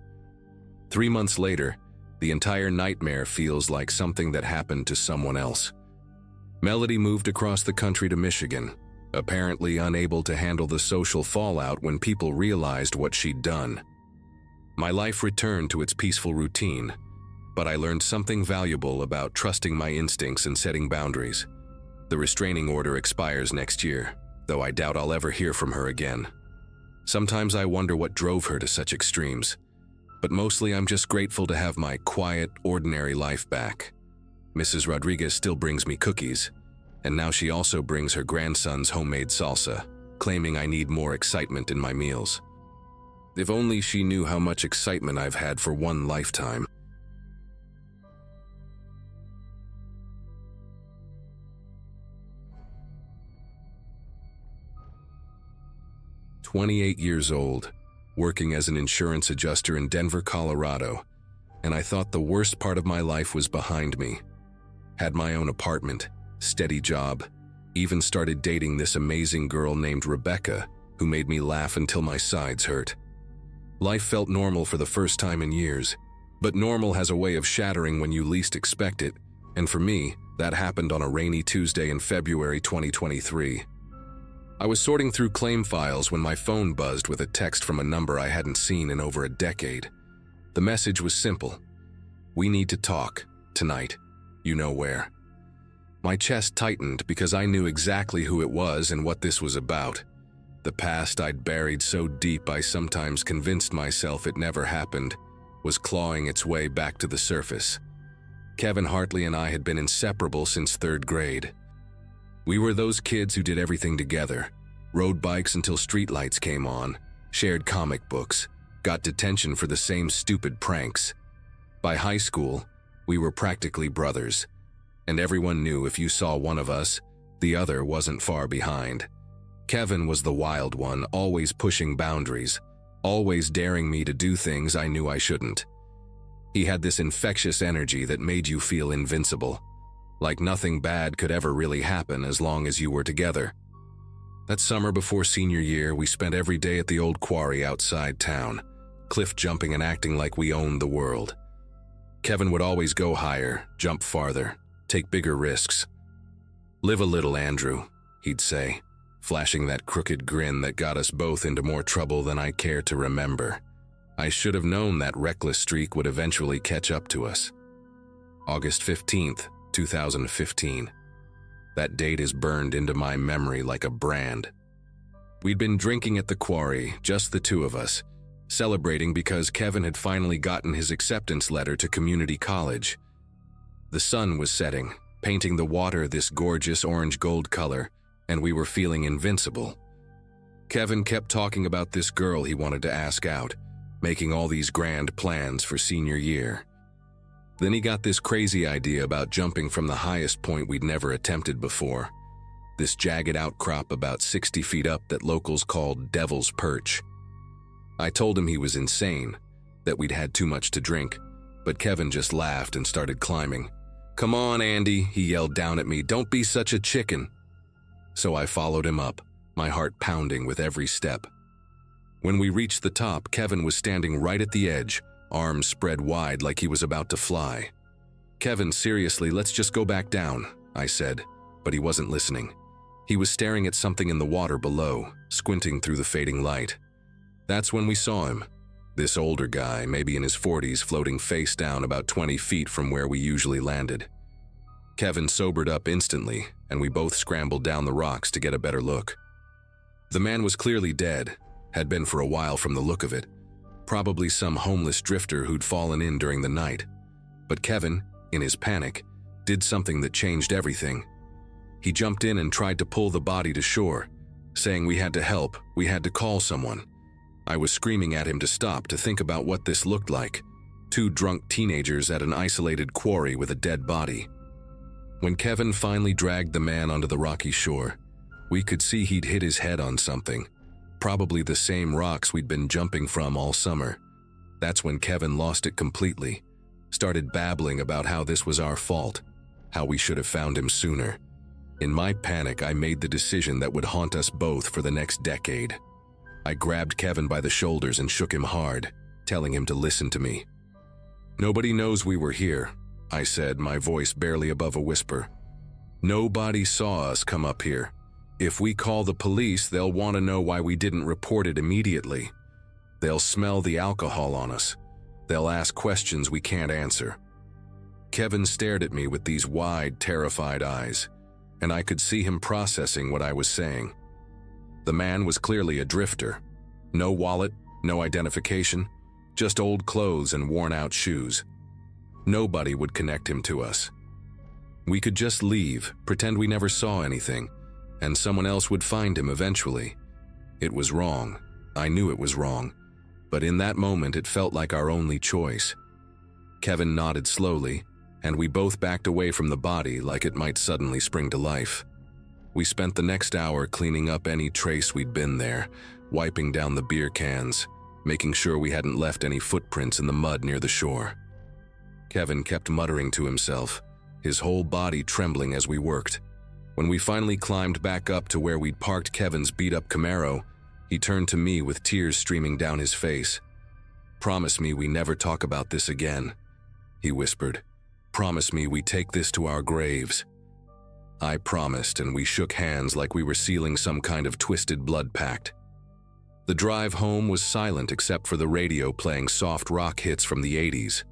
3 months later, the entire nightmare feels like something that happened to someone else. Melody moved across the country to Michigan, apparently unable to handle the social fallout when people realized what she'd done. My life returned to its peaceful routine, but I learned something valuable about trusting my instincts and setting boundaries. The restraining order expires next year, though I doubt I'll ever hear from her again. Sometimes I wonder what drove her to such extremes, but mostly I'm just grateful to have my quiet, ordinary life back. Mrs. Rodriguez still brings me cookies, and now she also brings her grandson's homemade salsa, claiming I need more excitement in my meals. If only she knew how much excitement I've had for one lifetime. "28 years old, working as an insurance adjuster in Denver, Colorado, and I thought the worst part of my life was behind me. Had my own apartment, steady job, even started dating this amazing girl named Rebecca, who made me laugh until my sides hurt. Life felt normal for the first time in years, but normal has a way of shattering when you least expect it, and for me, that happened on a rainy Tuesday in February 2023. I was sorting through claim files when my phone buzzed with a text from a number I hadn't seen in over a decade. The message was simple: "We need to talk, tonight. You know where." My chest tightened because I knew exactly who it was and what this was about. The past I'd buried so deep I sometimes convinced myself it never happened was clawing its way back to the surface. Kevin Hartley and I had been inseparable since 3rd grade. We were those kids who did everything together, rode bikes until streetlights came on, shared comic books, got detention for the same stupid pranks. By high school, we were practically brothers, and everyone knew if you saw one of us, the other wasn't far behind. Kevin was the wild one, always pushing boundaries, always daring me to do things I knew I shouldn't. He had this infectious energy that made you feel invincible, like nothing bad could ever really happen as long as you were together. That summer before senior year, we spent every day at the old quarry outside town, cliff jumping and acting like we owned the world. Kevin would always go higher, jump farther, take bigger risks. "Live a little, Andrew," he'd say, flashing that crooked grin that got us both into more trouble than I care to remember. I should have known that reckless streak would eventually catch up to us. August 15th, 2015. That date is burned into my memory like a brand. We'd been drinking at the quarry, just the two of us, celebrating because Kevin had finally gotten his acceptance letter to community college. The sun was setting, painting the water this gorgeous orange-gold color, and we were feeling invincible. Kevin kept talking about this girl he wanted to ask out, making all these grand plans for senior year. Then he got this crazy idea about jumping from the highest point we'd never attempted before, this jagged outcrop about 60 feet up that locals called Devil's Perch. I told him he was insane, that we'd had too much to drink, but Kevin just laughed and started climbing. "Come on, Andy," he yelled down at me, "don't be such a chicken." So I followed him up, my heart pounding with every step. When we reached the top, Kevin was standing right at the edge, arms spread wide like he was about to fly. "Kevin, seriously, let's just go back down," I said, but he wasn't listening. He was staring at something in the water below, squinting through the fading light. That's when we saw him, this older guy, maybe in his 40s, floating face down about 20 feet from where we usually landed. Kevin sobered up instantly, and we both scrambled down the rocks to get a better look. The man was clearly dead, had been for a while from the look of it, probably some homeless drifter who'd fallen in during the night. But Kevin, in his panic, did something that changed everything. He jumped in and tried to pull the body to shore, saying we had to help, we had to call someone. I was screaming at him to stop, to think about what this looked like. 2 drunk teenagers at an isolated quarry with a dead body. When Kevin finally dragged the man onto the rocky shore, we could see he'd hit his head on something, probably the same rocks we'd been jumping from all summer. That's when Kevin lost it completely, started babbling about how this was our fault, how we should have found him sooner. In my panic, I made the decision that would haunt us both for the next decade. I grabbed Kevin by the shoulders and shook him hard, telling him to listen to me. "Nobody knows we were here," I said, my voice barely above a whisper. "Nobody saw us come up here. If we call the police, they'll want to know why we didn't report it immediately. They'll smell the alcohol on us. They'll ask questions we can't answer." Kevin stared at me with these wide, terrified eyes, and I could see him processing what I was saying. The man was clearly a drifter. No wallet, no identification, just old clothes and worn-out shoes. Nobody would connect him to us. We could just leave, pretend we never saw anything, and someone else would find him eventually. It was wrong. I knew it was wrong, but in that moment it felt like our only choice. Kevin nodded slowly, and we both backed away from the body like it might suddenly spring to life. We spent the next hour cleaning up any trace we'd been there, wiping down the beer cans, making sure we hadn't left any footprints in the mud near the shore. Kevin kept muttering to himself, his whole body trembling as we worked. When we finally climbed back up to where we'd parked Kevin's beat-up Camaro, he turned to me with tears streaming down his face. "Promise me we never talk about this again," he whispered. "Promise me we take this to our graves." I promised, and we shook hands like we were sealing some kind of twisted blood pact. The drive home was silent except for the radio playing soft rock hits from the 80s.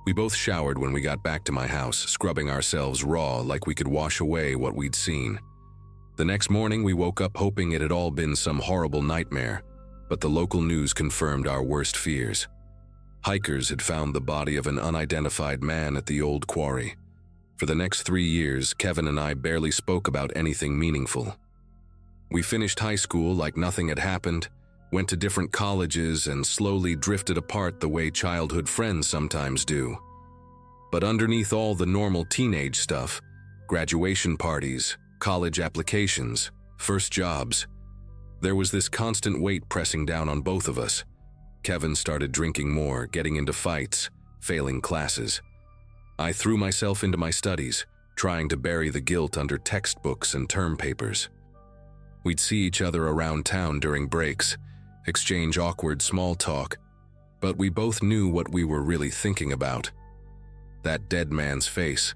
We both showered when we got back to my house, scrubbing ourselves raw like we could wash away what we'd seen. The next morning we woke up hoping it had all been some horrible nightmare, but the local news confirmed our worst fears. Hikers had found the body of an unidentified man at the old quarry. For the next 3 years, Kevin and I barely spoke about anything meaningful. We finished high school like nothing had happened, went to different colleges, and slowly drifted apart the way childhood friends sometimes do. But underneath all the normal teenage stuff, graduation parties, college applications, first jobs, there was this constant weight pressing down on both of us. Kevin started drinking more, getting into fights, failing classes. I threw myself into my studies, trying to bury the guilt under textbooks and term papers. We'd see each other around town during breaks, exchange awkward small talk, but we both knew what we were really thinking about. That dead man's face,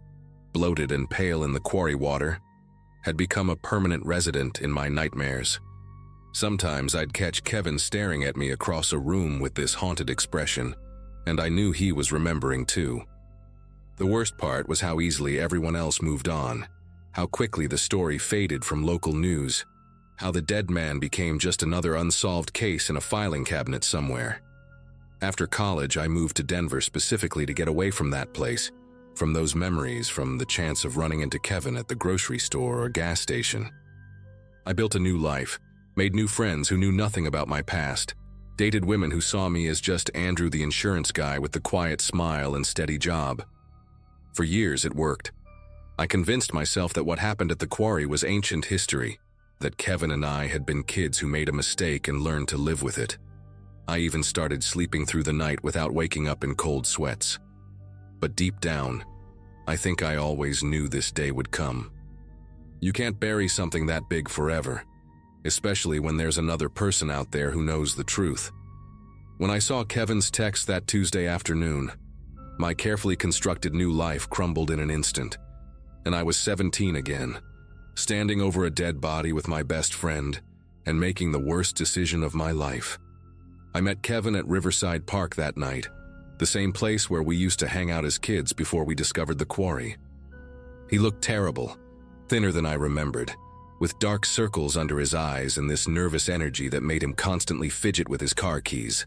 bloated and pale in the quarry water, had become a permanent resident in my nightmares. Sometimes I'd catch Kevin staring at me across a room with this haunted expression, and I knew he was remembering too. The worst part was how easily everyone else moved on, how quickly the story faded from local news, how the dead man became just another unsolved case in a filing cabinet somewhere. After college, I moved to Denver specifically to get away from that place, from those memories, from the chance of running into Kevin at the grocery store or gas station. I built a new life, made new friends who knew nothing about my past, dated women who saw me as just Andrew the insurance guy with the quiet smile and steady job. For years it worked. I convinced myself that what happened at the quarry was ancient history, that Kevin and I had been kids who made a mistake and learned to live with it. I even started sleeping through the night without waking up in cold sweats. But deep down, I think I always knew this day would come. You can't bury something that big forever, especially when there's another person out there who knows the truth. When I saw Kevin's text that Tuesday afternoon, my carefully constructed new life crumbled in an instant, and I was 17 again, standing over a dead body with my best friend and making the worst decision of my life. I met Kevin at Riverside Park that night, the same place where we used to hang out as kids before we discovered the quarry. He looked terrible, thinner than I remembered, with dark circles under his eyes and this nervous energy that made him constantly fidget with his car keys.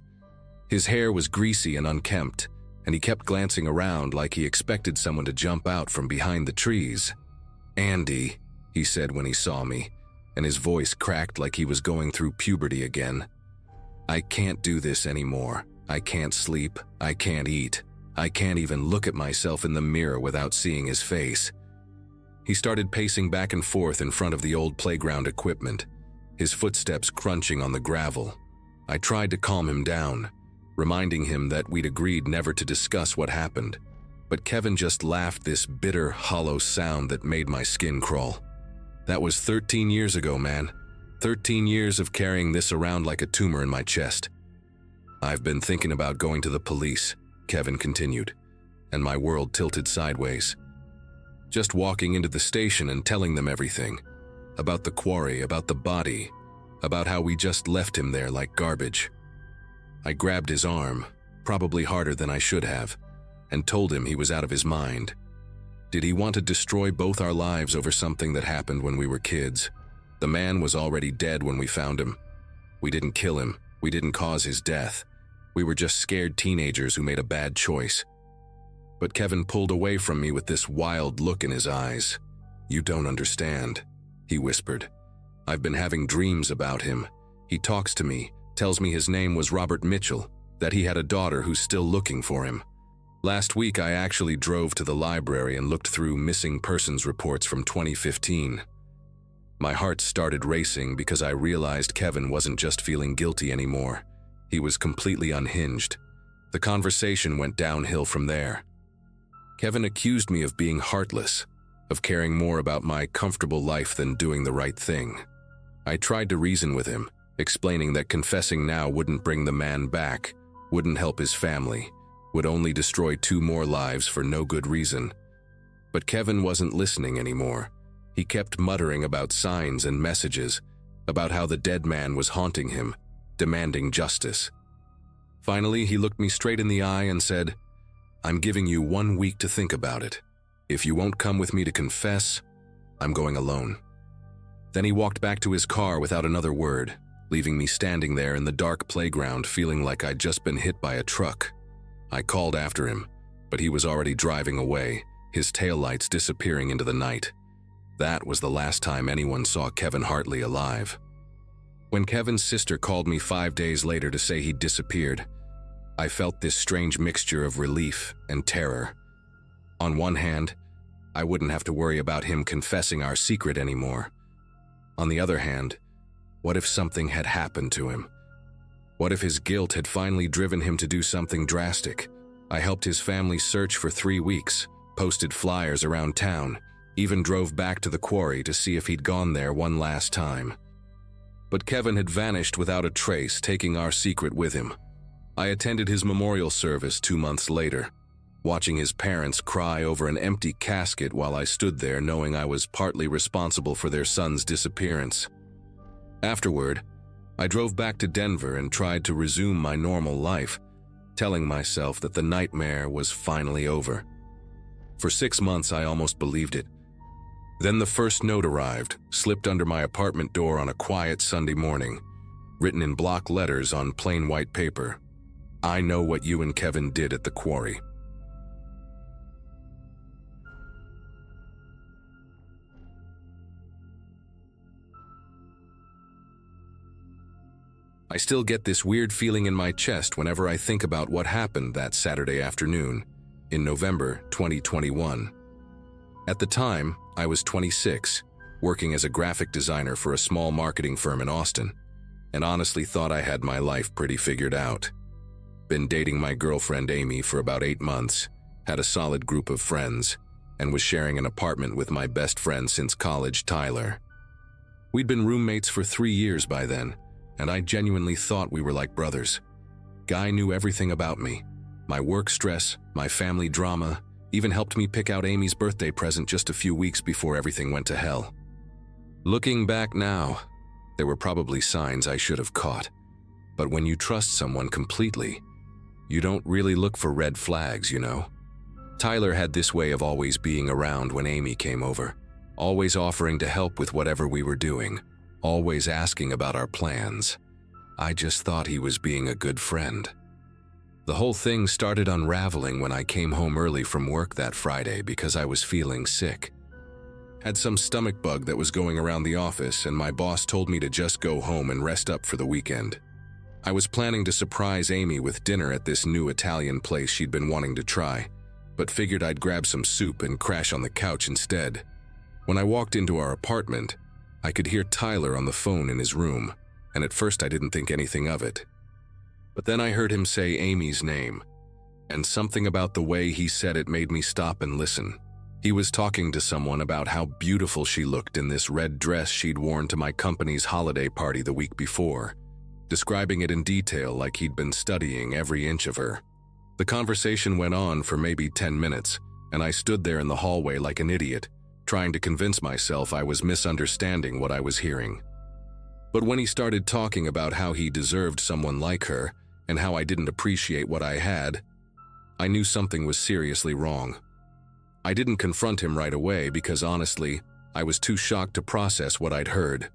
His hair was greasy and unkempt, and he kept glancing around like he expected someone to jump out from behind the trees. "Andy," he said when he saw me, and his voice cracked like he was going through puberty again. "I can't do this anymore. I can't sleep. I can't eat. I can't even look at myself in the mirror without seeing his face." He started pacing back and forth in front of the old playground equipment, his footsteps crunching on the gravel. I tried to calm him down, reminding him that we'd agreed never to discuss what happened, but Kevin just laughed this bitter, hollow sound that made my skin crawl. That was 13 years ago, man. 13 years of carrying this around like a tumor in my chest. I've been thinking about going to the police, Kevin continued, and my world tilted sideways. Just walking into the station and telling them everything. About the quarry, about the body, about how we just left him there like garbage. I grabbed his arm, probably harder than I should have, and told him he was out of his mind. Did he want to destroy both our lives over something that happened when we were kids? The man was already dead when we found him. We didn't kill him. We didn't cause his death. We were just scared teenagers who made a bad choice. But Kevin pulled away from me with this wild look in his eyes. "You don't understand," he whispered. "I've been having dreams about him. He talks to me, tells me his name was Robert Mitchell, that he had a daughter who's still looking for him. Last week I actually drove to the library and looked through missing persons reports from 2015. My heart started racing because I realized Kevin wasn't just feeling guilty anymore. He was completely unhinged. The conversation went downhill from there. Kevin accused me of being heartless, of caring more about my comfortable life than doing the right thing. I tried to reason with him, explaining that confessing now wouldn't bring the man back, wouldn't help his family, would only destroy 2 more lives for no good reason. But Kevin wasn't listening anymore. He kept muttering about signs and messages, about how the dead man was haunting him, demanding justice. Finally, he looked me straight in the eye and said, "I'm giving you 1 week to think about it. If you won't come with me to confess, I'm going alone." Then he walked back to his car without another word, leaving me standing there in the dark playground feeling like I'd just been hit by a truck. I called after him, but he was already driving away, his taillights disappearing into the night. That was the last time anyone saw Kevin Hartley alive. When Kevin's sister called me 5 days later to say he'd disappeared, I felt this strange mixture of relief and terror. On one hand, I wouldn't have to worry about him confessing our secret anymore. On the other hand, what if something had happened to him? What if his guilt had finally driven him to do something drastic? I helped his family search for 3 weeks, posted flyers around town, even drove back to the quarry to see if he'd gone there one last time. But Kevin had vanished without a trace, taking our secret with him. I attended his memorial service 2 months later, watching his parents cry over an empty casket while I stood there knowing I was partly responsible for their son's disappearance. Afterward, I drove back to Denver and tried to resume my normal life, telling myself that the nightmare was finally over. For 6 months, I almost believed it. Then the first note arrived, slipped under my apartment door on a quiet Sunday morning, written in block letters on plain white paper. "I know what you and Kevin did at the quarry." I still get this weird feeling in my chest whenever I think about what happened that Saturday afternoon in November 2021. At the time, I was 26, working as a graphic designer for a small marketing firm in Austin, and honestly thought I had my life pretty figured out. Been dating my girlfriend Amy for about 8 months, had a solid group of friends, and was sharing an apartment with my best friend since college, Tyler. We'd been roommates for 3 years by then, and I genuinely thought we were like brothers. Guy knew everything about me, my work stress, my family drama, even helped me pick out Amy's birthday present just a few weeks before everything went to hell. Looking back now, there were probably signs I should have caught. But when you trust someone completely, you don't really look for red flags, you know? Tyler had this way of always being around when Amy came over, always offering to help with whatever we were doing, always asking about our plans. I just thought he was being a good friend. The whole thing started unraveling when I came home early from work that Friday because I was feeling sick. Had some stomach bug that was going around the office, and my boss told me to just go home and rest up for the weekend. I was planning to surprise Amy with dinner at this new Italian place she'd been wanting to try, but figured I'd grab some soup and crash on the couch instead. When I walked into our apartment, I could hear Tyler on the phone in his room, and at first I didn't think anything of it. But then I heard him say Amy's name, and something about the way he said it made me stop and listen. He was talking to someone about how beautiful she looked in this red dress she'd worn to my company's holiday party the week before, describing it in detail like he'd been studying every inch of her. The conversation went on for maybe 10 minutes, and I stood there in the hallway like an idiot, trying to convince myself I was misunderstanding what I was hearing. But when he started talking about how he deserved someone like her and how I didn't appreciate what I had, I knew something was seriously wrong. I didn't confront him right away because honestly, I was too shocked to process what I'd heard.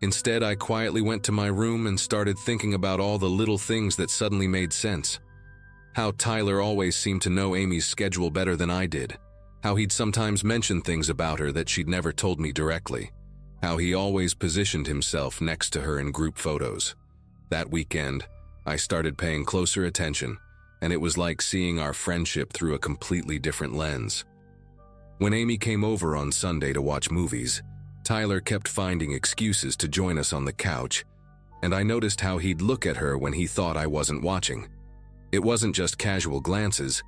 Instead, I quietly went to my room and started thinking about all the little things that suddenly made sense. How Tyler always seemed to know Amy's schedule better than I did. How he'd sometimes mention things about her that she'd never told me directly. How he always positioned himself next to her in group photos. That weekend, I started paying closer attention, and it was like seeing our friendship through a completely different lens. When Amy came over on Sunday to watch movies, Tyler kept finding excuses to join us on the couch, and I noticed how he'd look at her when he thought I wasn't watching. It wasn't just casual glances,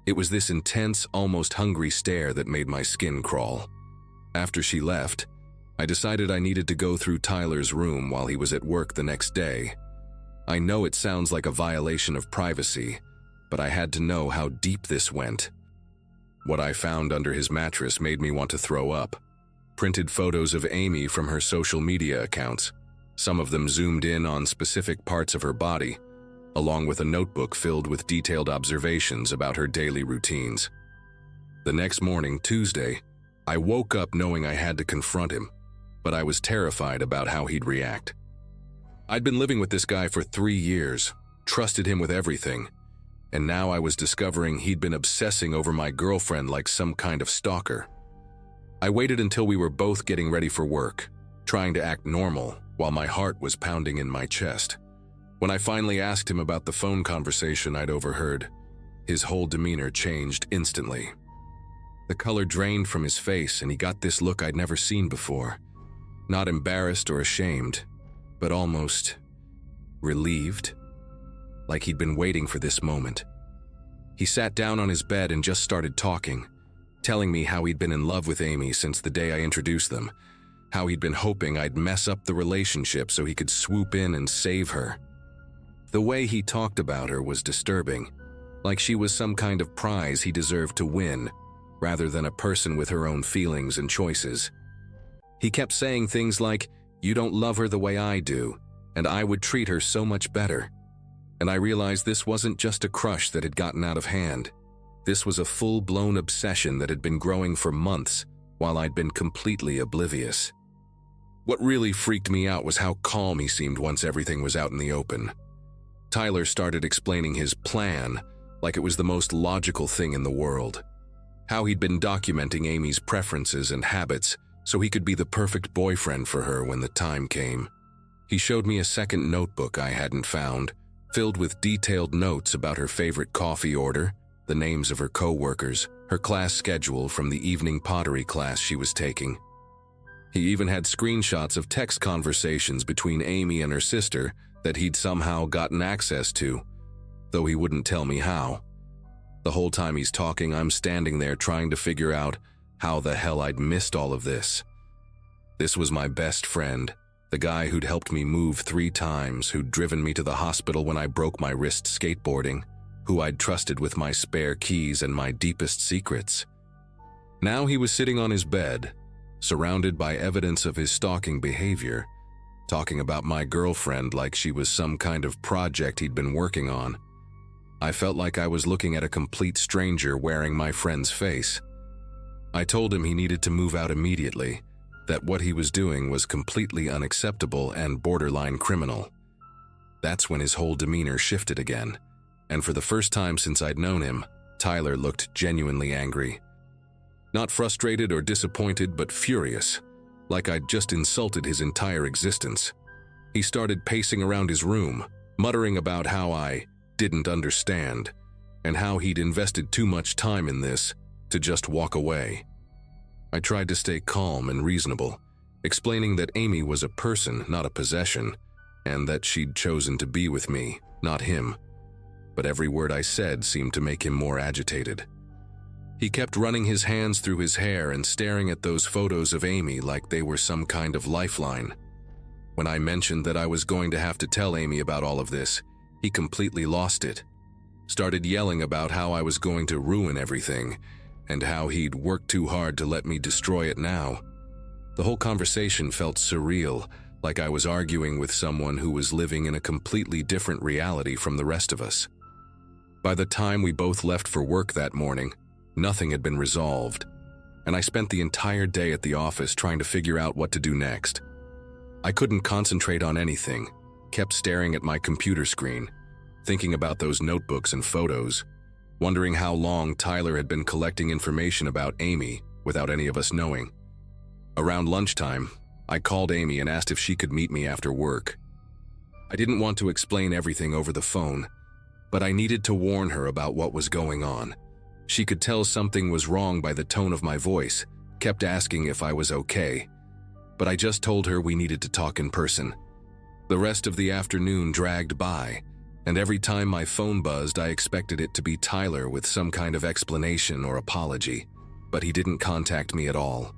it was this intense, almost hungry stare that made my skin crawl. After she left, I decided I needed to go through Tyler's room while he was at work the next day. I know it sounds like a violation of privacy, but I had to know how deep this went. What I found under his mattress made me want to throw up. Printed photos of Amy from her social media accounts, some of them zoomed in on specific parts of her body, along with a notebook filled with detailed observations about her daily routines. The next morning, Tuesday, I woke up knowing I had to confront him, but I was terrified about how he'd react. I'd been living with this guy for 3 years, trusted him with everything, and now I was discovering he'd been obsessing over my girlfriend like some kind of stalker. I waited until we were both getting ready for work, trying to act normal while my heart was pounding in my chest. When I finally asked him about the phone conversation I'd overheard, his whole demeanor changed instantly. The color drained from his face and he got this look I'd never seen before. Not embarrassed or ashamed, but almost relieved, like he'd been waiting for this moment. He sat down on his bed and just started talking, telling me how he'd been in love with Amy since the day I introduced them, how he'd been hoping I'd mess up the relationship so he could swoop in and save her. The way he talked about her was disturbing, like she was some kind of prize he deserved to win, rather than a person with her own feelings and choices. He kept saying things like, "You don't love her the way I do, and I would treat her so much better." And I realized this wasn't just a crush that had gotten out of hand. This was a full-blown obsession that had been growing for months, while I'd been completely oblivious. What really freaked me out was how calm he seemed once everything was out in the open. Tyler started explaining his plan like it was the most logical thing in the world. How he'd been documenting Amy's preferences and habits so he could be the perfect boyfriend for her when the time came. He showed me a second notebook I hadn't found, filled with detailed notes about her favorite coffee order, the names of her co-workers, her class schedule from the evening pottery class she was taking. He even had screenshots of text conversations between Amy and her sister that he'd somehow gotten access to, though he wouldn't tell me how. The whole time he's talking, I'm standing there trying to figure out how the hell I'd missed all of this. This was my best friend, the guy who'd helped me move 3 times, who'd driven me to the hospital when I broke my wrist skateboarding, who I'd trusted with my spare keys and my deepest secrets. Now he was sitting on his bed, surrounded by evidence of his stalking behavior, talking about my girlfriend like she was some kind of project he'd been working on. I felt like I was looking at a complete stranger wearing my friend's face. I told him he needed to move out immediately, that what he was doing was completely unacceptable and borderline criminal. That's when his whole demeanor shifted again, and for the first time since I'd known him, Tyler looked genuinely angry. Not frustrated or disappointed, but furious, like I'd just insulted his entire existence. He started pacing around his room, muttering about how I didn't understand, and how he'd invested too much time in this to just walk away. I tried to stay calm and reasonable, explaining that Amy was a person, not a possession, and that she'd chosen to be with me, not him. But every word I said seemed to make him more agitated. He kept running his hands through his hair and staring at those photos of Amy like they were some kind of lifeline. When I mentioned that I was going to have to tell Amy about all of this, he completely lost it. Started yelling about how I was going to ruin everything, and how he'd worked too hard to let me destroy it now. The whole conversation felt surreal, like I was arguing with someone who was living in a completely different reality from the rest of us. By the time we both left for work that morning, nothing had been resolved, and I spent the entire day at the office trying to figure out what to do next. I couldn't concentrate on anything, kept staring at my computer screen, thinking about those notebooks and photos, wondering how long Tyler had been collecting information about Amy without any of us knowing. Around lunchtime, I called Amy and asked if she could meet me after work. I didn't want to explain everything over the phone, but I needed to warn her about what was going on. She could tell something was wrong by the tone of my voice, kept asking if I was okay. But I just told her we needed to talk in person. The rest of the afternoon dragged by, and every time my phone buzzed, I expected it to be Tyler with some kind of explanation or apology, but he didn't contact me at all.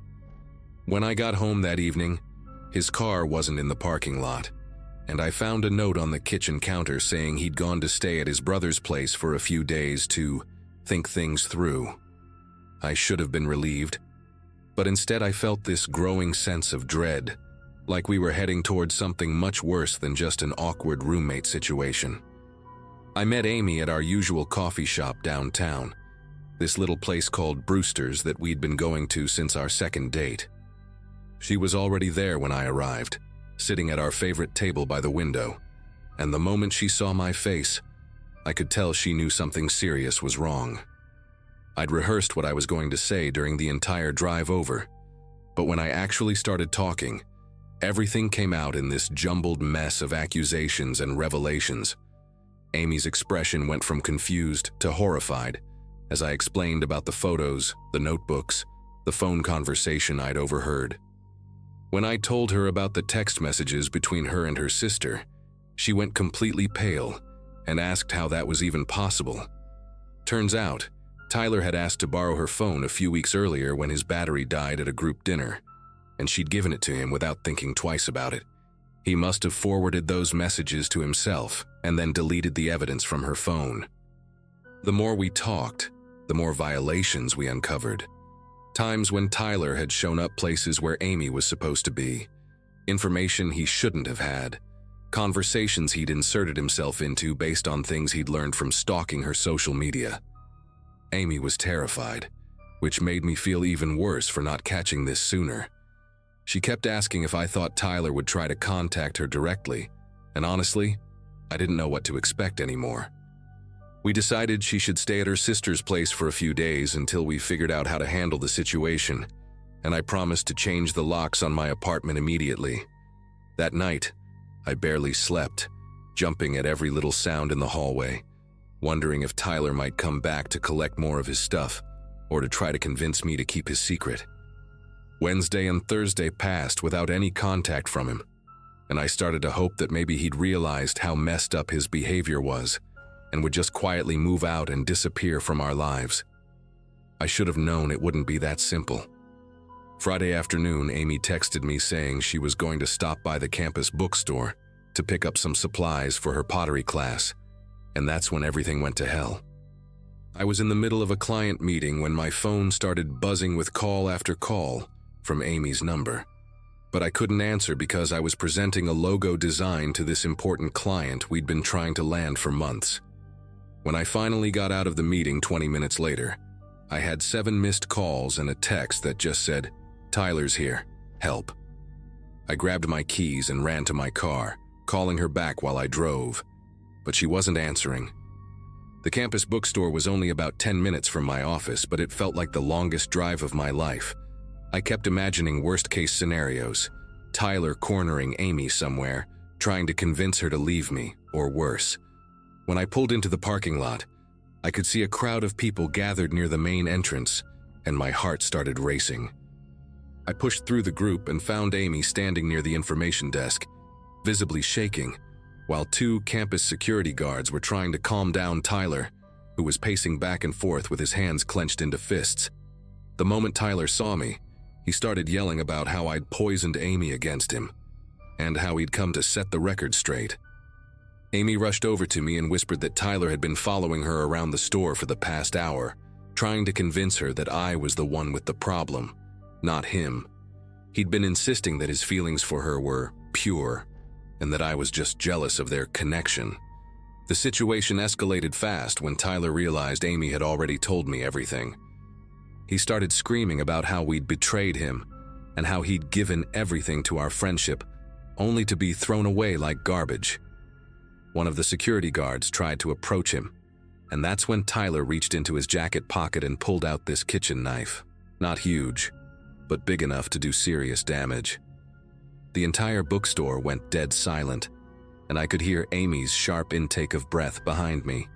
When I got home that evening, his car wasn't in the parking lot, and I found a note on the kitchen counter saying he'd gone to stay at his brother's place for a few days to think things through. I should have been relieved, but instead I felt this growing sense of dread, like we were heading towards something much worse than just an awkward roommate situation. I met Amy at our usual coffee shop downtown, this little place called Brewster's that we'd been going to since our second date. She was already there when I arrived, sitting at our favorite table by the window, and the moment she saw my face, I could tell she knew something serious was wrong. I'd rehearsed what I was going to say during the entire drive over, but when I actually started talking, everything came out in this jumbled mess of accusations and revelations. Amy's expression went from confused to horrified as I explained about the photos, the notebooks, the phone conversation I'd overheard. When I told her about the text messages between her and her sister, she went completely pale and asked how that was even possible. Turns out, Tyler had asked to borrow her phone a few weeks earlier when his battery died at a group dinner, and she'd given it to him without thinking twice about it. He must have forwarded those messages to himself and then deleted the evidence from her phone. The more we talked, the more violations we uncovered. Times when Tyler had shown up places where Amy was supposed to be, information he shouldn't have had, conversations he'd inserted himself into based on things he'd learned from stalking her social media. Amy was terrified, which made me feel even worse for not catching this sooner. She kept asking if I thought Tyler would try to contact her directly, and honestly, I didn't know what to expect anymore. We decided she should stay at her sister's place for a few days until we figured out how to handle the situation, and I promised to change the locks on my apartment immediately. That night, I barely slept, jumping at every little sound in the hallway, wondering if Tyler might come back to collect more of his stuff or to try to convince me to keep his secret. Wednesday and Thursday passed without any contact from him, and I started to hope that maybe he'd realized how messed up his behavior was and would just quietly move out and disappear from our lives. I should have known it wouldn't be that simple. Friday afternoon, Amy texted me saying she was going to stop by the campus bookstore to pick up some supplies for her pottery class, and that's when everything went to hell. I was in the middle of a client meeting when my phone started buzzing with call after call from Amy's number, but I couldn't answer because I was presenting a logo design to this important client we'd been trying to land for months. When I finally got out of the meeting 20 minutes later, I had 7 missed calls and a text that just said, "Tyler's here. Help." I grabbed my keys and ran to my car, calling her back while I drove, but she wasn't answering. The campus bookstore was only about 10 minutes from my office, but it felt like the longest drive of my life. I kept imagining worst-case scenarios, Tyler cornering Amy somewhere, trying to convince her to leave me, or worse. When I pulled into the parking lot, I could see a crowd of people gathered near the main entrance, and my heart started racing. I pushed through the group and found Amy standing near the information desk, visibly shaking, while 2 campus security guards were trying to calm down Tyler, who was pacing back and forth with his hands clenched into fists. The moment Tyler saw me, he started yelling about how I'd poisoned Amy against him, and how he'd come to set the record straight. Amy rushed over to me and whispered that Tyler had been following her around the store for the past hour, trying to convince her that I was the one with the problem, not him. He'd been insisting that his feelings for her were pure, and that I was just jealous of their connection. The situation escalated fast when Tyler realized Amy had already told me everything. He started screaming about how we'd betrayed him, and how he'd given everything to our friendship, only to be thrown away like garbage. One of the security guards tried to approach him, and that's when Tyler reached into his jacket pocket and pulled out this kitchen knife. Not huge, but big enough to do serious damage. The entire bookstore went dead silent, and I could hear Amy's sharp intake of breath behind me.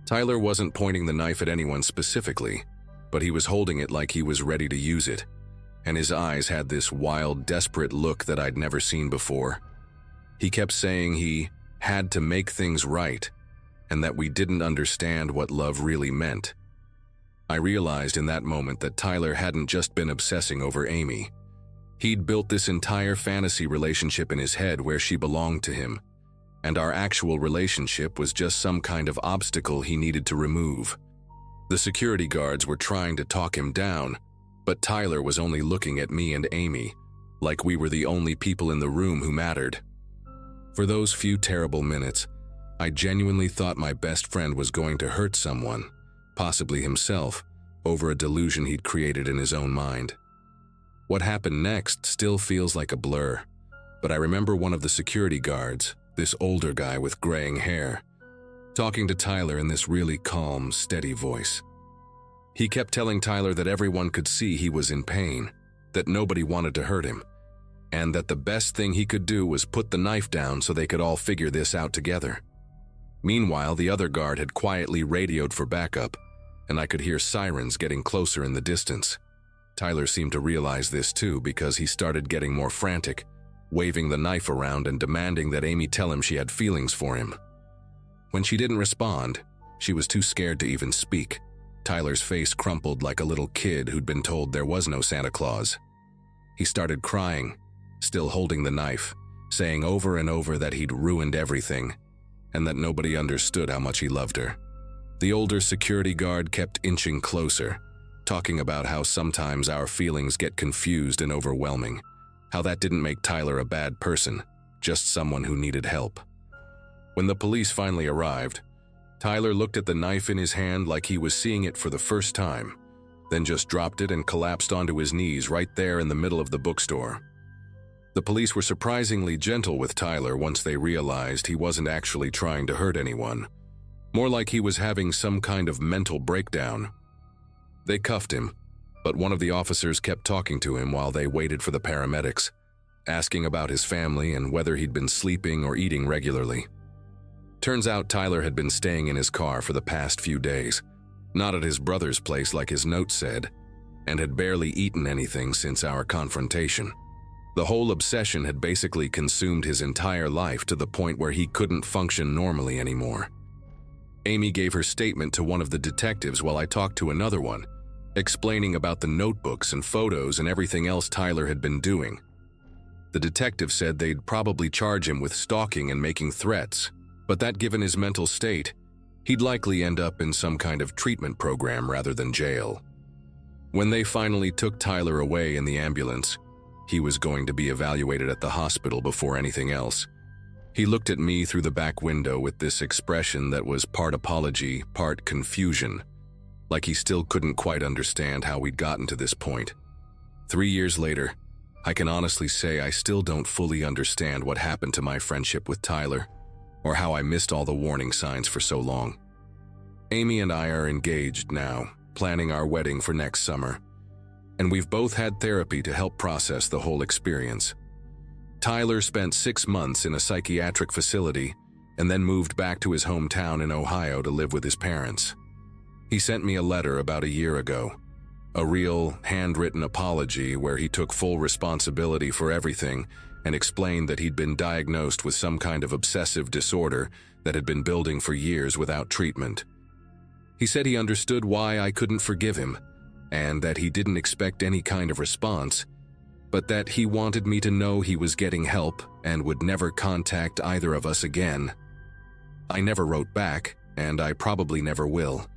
Tyler wasn't pointing the knife at anyone specifically, but he was holding it like he was ready to use it, and his eyes had this wild, desperate look that I'd never seen before. He kept saying he had to make things right, and that we didn't understand what love really meant. I realized in that moment that Tyler hadn't just been obsessing over Amy. He'd built this entire fantasy relationship in his head where she belonged to him, and our actual relationship was just some kind of obstacle he needed to remove. The security guards were trying to talk him down, but Tyler was only looking at me and Amy, like we were the only people in the room who mattered. For those few terrible minutes, I genuinely thought my best friend was going to hurt someone, possibly himself, over a delusion he'd created in his own mind. What happened next still feels like a blur, but I remember one of the security guards, this older guy with graying hair, talking to Tyler in this really calm, steady voice. He kept telling Tyler that everyone could see he was in pain, that nobody wanted to hurt him, and that the best thing he could do was put the knife down so they could all figure this out together. Meanwhile, the other guard had quietly radioed for backup, and I could hear sirens getting closer in the distance. Tyler seemed to realize this too because he started getting more frantic, waving the knife around and demanding that Amy tell him she had feelings for him. When she didn't respond, she was too scared to even speak. Tyler's face crumpled like a little kid who'd been told there was no Santa Claus. He started crying, still holding the knife, saying over and over that he'd ruined everything, and that nobody understood how much he loved her. The older security guard kept inching closer, talking about how sometimes our feelings get confused and overwhelming, how that didn't make Tyler a bad person, just someone who needed help. When the police finally arrived, Tyler looked at the knife in his hand like he was seeing it for the first time, then just dropped it and collapsed onto his knees right there in the middle of the bookstore. The police were surprisingly gentle with Tyler once they realized he wasn't actually trying to hurt anyone, more like he was having some kind of mental breakdown. They cuffed him, but one of the officers kept talking to him while they waited for the paramedics, asking about his family and whether he'd been sleeping or eating regularly. Turns out Tyler had been staying in his car for the past few days, not at his brother's place like his note said, and had barely eaten anything since our confrontation. The whole obsession had basically consumed his entire life to the point where he couldn't function normally anymore. Amy gave her statement to one of the detectives while I talked to another one, explaining about the notebooks and photos and everything else Tyler had been doing. The detective said they'd probably charge him with stalking and making threats, but that given his mental state, he'd likely end up in some kind of treatment program rather than jail. When they finally took Tyler away in the ambulance, he was going to be evaluated at the hospital before anything else. He looked at me through the back window with this expression that was part apology, part confusion, like he still couldn't quite understand how we'd gotten to this point. 3 years later, I can honestly say I still don't fully understand what happened to my friendship with Tyler, or how I missed all the warning signs for so long. Amy and I are engaged now, planning our wedding for next summer, and we've both had therapy to help process the whole experience. Tyler spent 6 months in a psychiatric facility and then moved back to his hometown in Ohio to live with his parents. He sent me a letter about a year ago, a real handwritten apology where he took full responsibility for everything and explained that he'd been diagnosed with some kind of obsessive disorder that had been building for years without treatment. He said he understood why I couldn't forgive him, and that he didn't expect any kind of response, but that he wanted me to know he was getting help and would never contact either of us again. I never wrote back, and I probably never will.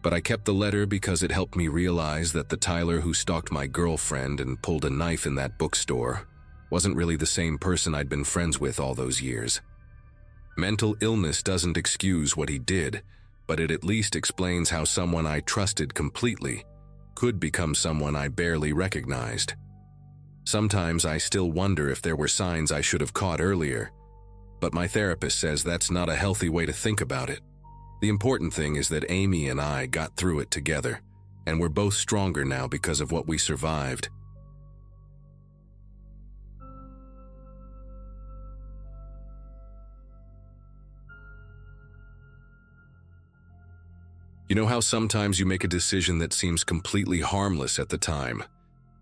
But I kept the letter because it helped me realize that the Tyler who stalked my girlfriend and pulled a knife in that bookstore wasn't really the same person I'd been friends with all those years. Mental illness doesn't excuse what he did, but it at least explains how someone I trusted completely could become someone I barely recognized. Sometimes I still wonder if there were signs I should have caught earlier, but my therapist says that's not a healthy way to think about it. The important thing is that Amy and I got through it together, and we're both stronger now because of what we survived. You know how sometimes you make a decision that seems completely harmless at the time,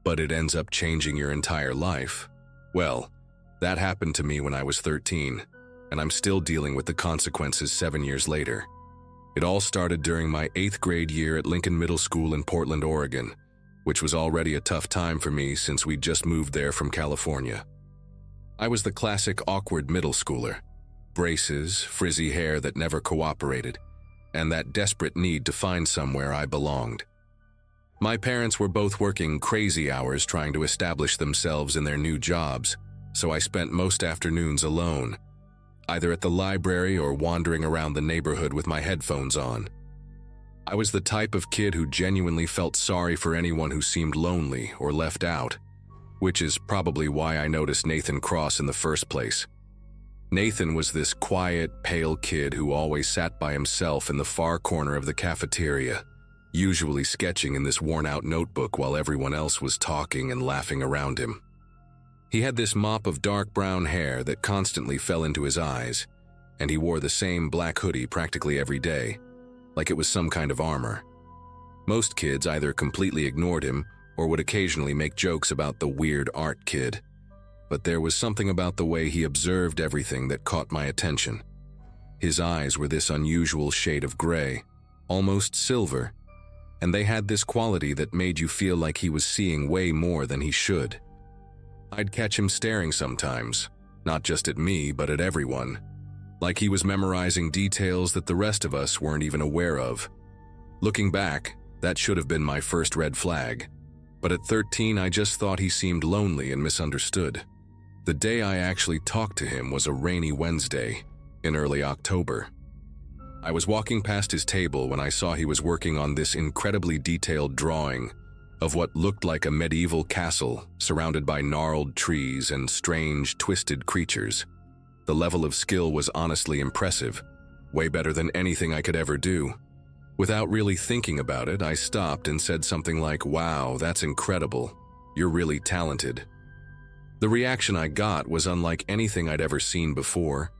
but it ends up changing your entire life? Well, that happened to me when I was 13, and I'm still dealing with the consequences 7 years later. It all started during my 8th grade year at Lincoln Middle School in Portland, Oregon, which was already a tough time for me since we'd just moved there from California. I was the classic awkward middle schooler, braces, frizzy hair that never cooperated, and that desperate need to find somewhere I belonged. My parents were both working crazy hours trying to establish themselves in their new jobs, so I spent most afternoons alone, either at the library or wandering around the neighborhood with my headphones on. I was the type of kid who genuinely felt sorry for anyone who seemed lonely or left out, which is probably why I noticed Nathan Cross in the first place. Nathan was this quiet, pale kid who always sat by himself in the far corner of the cafeteria, usually sketching in this worn-out notebook while everyone else was talking and laughing around him. He had this mop of dark brown hair that constantly fell into his eyes, and he wore the same black hoodie practically every day, like it was some kind of armor. Most kids either completely ignored him or would occasionally make jokes about the weird art kid, but there was something about the way he observed everything that caught my attention. His eyes were this unusual shade of gray, almost silver, and they had this quality that made you feel like he was seeing way more than he should. I'd catch him staring sometimes, not just at me, but at everyone, like he was memorizing details that the rest of us weren't even aware of. Looking back, that should have been my first red flag, but at 13 I just thought he seemed lonely and misunderstood. The day I actually talked to him was a rainy Wednesday in early October. I was walking past his table when I saw he was working on this incredibly detailed drawing of what looked like a medieval castle surrounded by gnarled trees and strange, twisted creatures. The level of skill was honestly impressive, way better than anything I could ever do. Without really thinking about it, I stopped and said something like, "Wow, that's incredible. You're really talented." The reaction I got was unlike anything I'd ever seen before.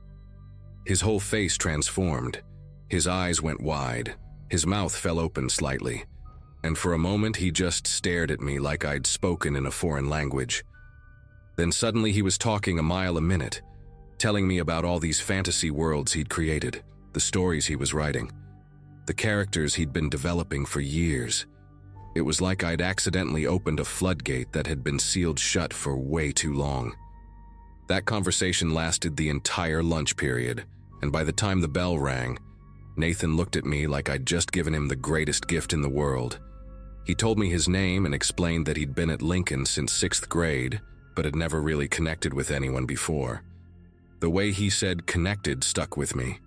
His whole face transformed. His eyes went wide, his mouth fell open slightly, and for a moment he just stared at me like I'd spoken in a foreign language. Then suddenly he was talking a mile a minute, telling me about all these fantasy worlds he'd created, the stories he was writing, the characters he'd been developing for years. It was like I'd accidentally opened a floodgate that had been sealed shut for way too long. That conversation lasted the entire lunch period, and by the time the bell rang, Nathan looked at me like I'd just given him the greatest gift in the world. He told me his name and explained that he'd been at Lincoln since 6th grade, but had never really connected with anyone before. The way he said "connected" stuck with me.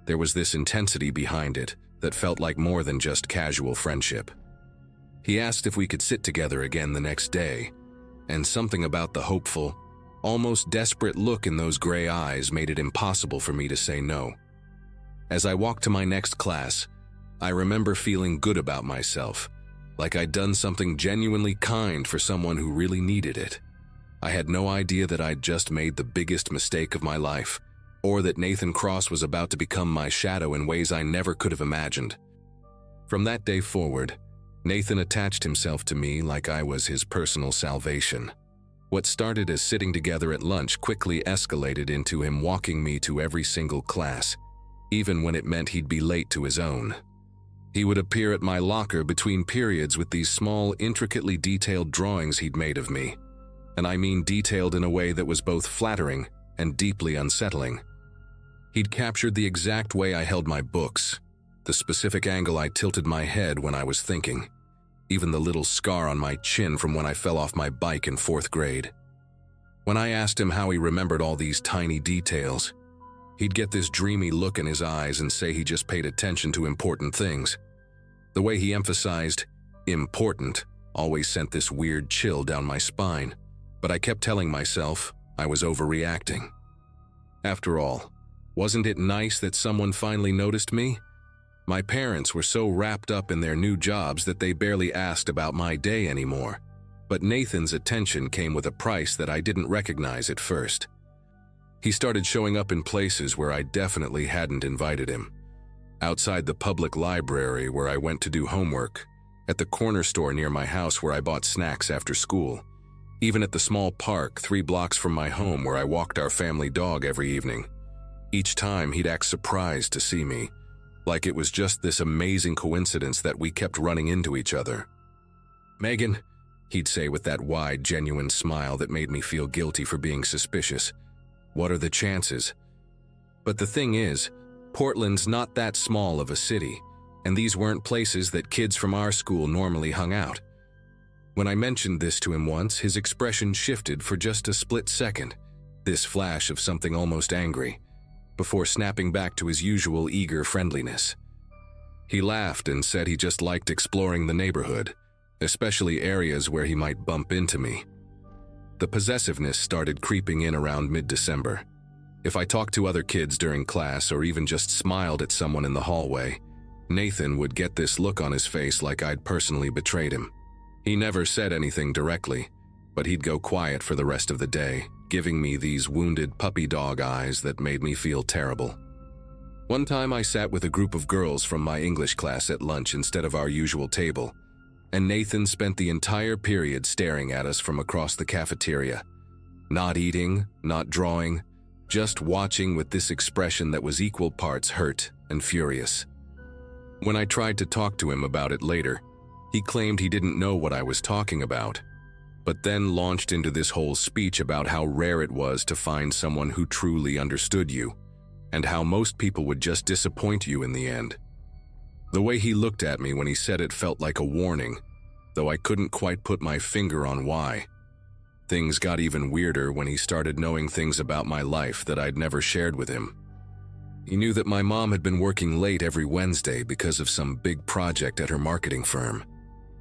There was this intensity behind it that felt like more than just casual friendship. He asked if we could sit together again the next day, and something about the hopeful, almost desperate look in those gray eyes made it impossible for me to say no. As I walked to my next class, I remember feeling good about myself, like I'd done something genuinely kind for someone who really needed it. I had no idea that I'd just made the biggest mistake of my life, or that Nathan Cross was about to become my shadow in ways I never could have imagined. From that day forward, Nathan attached himself to me like I was his personal salvation. What started as sitting together at lunch quickly escalated into him walking me to every single class, even when it meant he'd be late to his own. He would appear at my locker between periods with these small, intricately detailed drawings he'd made of me. And I mean detailed in a way that was both flattering and deeply unsettling. He'd captured the exact way I held my books, the specific angle I tilted my head when I was thinking, even the little scar on my chin from when I fell off my bike in 4th grade. When I asked him how he remembered all these tiny details, he'd get this dreamy look in his eyes and say he just paid attention to important things. The way he emphasized important always sent this weird chill down my spine, but I kept telling myself I was overreacting. After all, wasn't it nice that someone finally noticed me? My parents were so wrapped up in their new jobs that they barely asked about my day anymore. But Nathan's attention came with a price that I didn't recognize at first. He started showing up in places where I definitely hadn't invited him. Outside the public library where I went to do homework, at the corner store near my house where I bought snacks after school, even at the small park 3 blocks from my home where I walked our family dog every evening. Each time he'd act surprised to see me, like it was just this amazing coincidence that we kept running into each other. "Megan," he'd say with that wide, genuine smile that made me feel guilty for being suspicious. "What are the chances?" But the thing is, Portland's not that small of a city, and these weren't places that kids from our school normally hung out. When I mentioned this to him once, his expression shifted for just a split second, this flash of something almost angry, before snapping back to his usual eager friendliness. He laughed and said he just liked exploring the neighborhood, especially areas where he might bump into me. The possessiveness started creeping in around mid-December. If I talked to other kids during class or even just smiled at someone in the hallway, Nathan would get this look on his face like I'd personally betrayed him. He never said anything directly, but he'd go quiet for the rest of the day, giving me these wounded puppy dog eyes that made me feel terrible. One time I sat with a group of girls from my English class at lunch instead of our usual table, and Nathan spent the entire period staring at us from across the cafeteria. Not eating, not drawing, just watching with this expression that was equal parts hurt and furious. When I tried to talk to him about it later, he claimed he didn't know what I was talking about, but then launched into this whole speech about how rare it was to find someone who truly understood you, and how most people would just disappoint you in the end. The way he looked at me when he said it felt like a warning, though I couldn't quite put my finger on why. Things got even weirder when he started knowing things about my life that I'd never shared with him. He knew that my mom had been working late every Wednesday because of some big project at her marketing firm.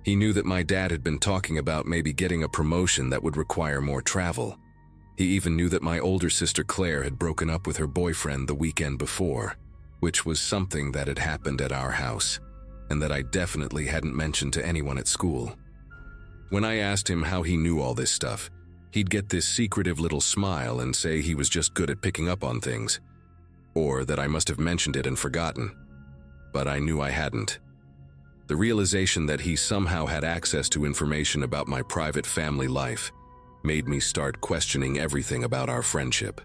He knew that my dad had been talking about maybe getting a promotion that would require more travel. He even knew that my older sister Claire had broken up with her boyfriend the weekend before, which was something that had happened at our house, and that I definitely hadn't mentioned to anyone at school. When I asked him how he knew all this stuff, he'd get this secretive little smile and say he was just good at picking up on things, or that I must have mentioned it and forgotten. But I knew I hadn't. The realization that he somehow had access to information about my private family life made me start questioning everything about our friendship.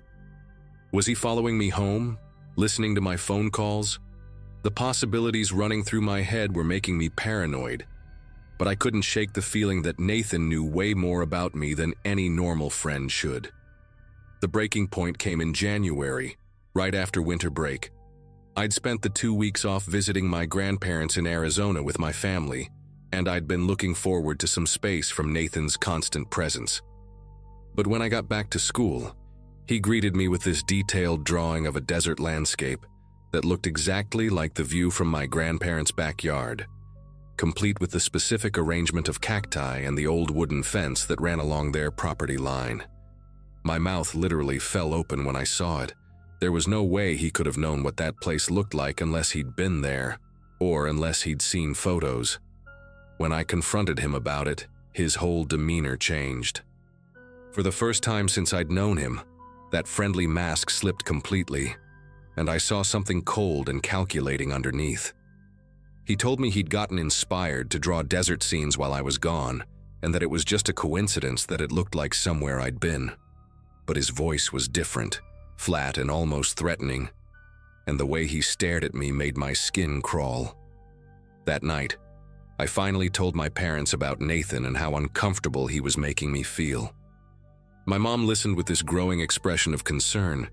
Was he following me home? Listening to my phone calls? The possibilities running through my head were making me paranoid, but I couldn't shake the feeling that Nathan knew way more about me than any normal friend should. The breaking point came in January, right after winter break. I'd spent the 2 weeks off visiting my grandparents in Arizona with my family, and I'd been looking forward to some space from Nathan's constant presence. But when I got back to school, he greeted me with this detailed drawing of a desert landscape that looked exactly like the view from my grandparents' backyard, complete with the specific arrangement of cacti and the old wooden fence that ran along their property line. My mouth literally fell open when I saw it. There was no way he could have known what that place looked like unless he'd been there, or unless he'd seen photos. When I confronted him about it, his whole demeanor changed. For the first time since I'd known him, that friendly mask slipped completely, and I saw something cold and calculating underneath. He told me he'd gotten inspired to draw desert scenes while I was gone, and that it was just a coincidence that it looked like somewhere I'd been. But his voice was different, flat and almost threatening, and the way he stared at me made my skin crawl. That night, I finally told my parents about Nathan and how uncomfortable he was making me feel. My mom listened with this growing expression of concern,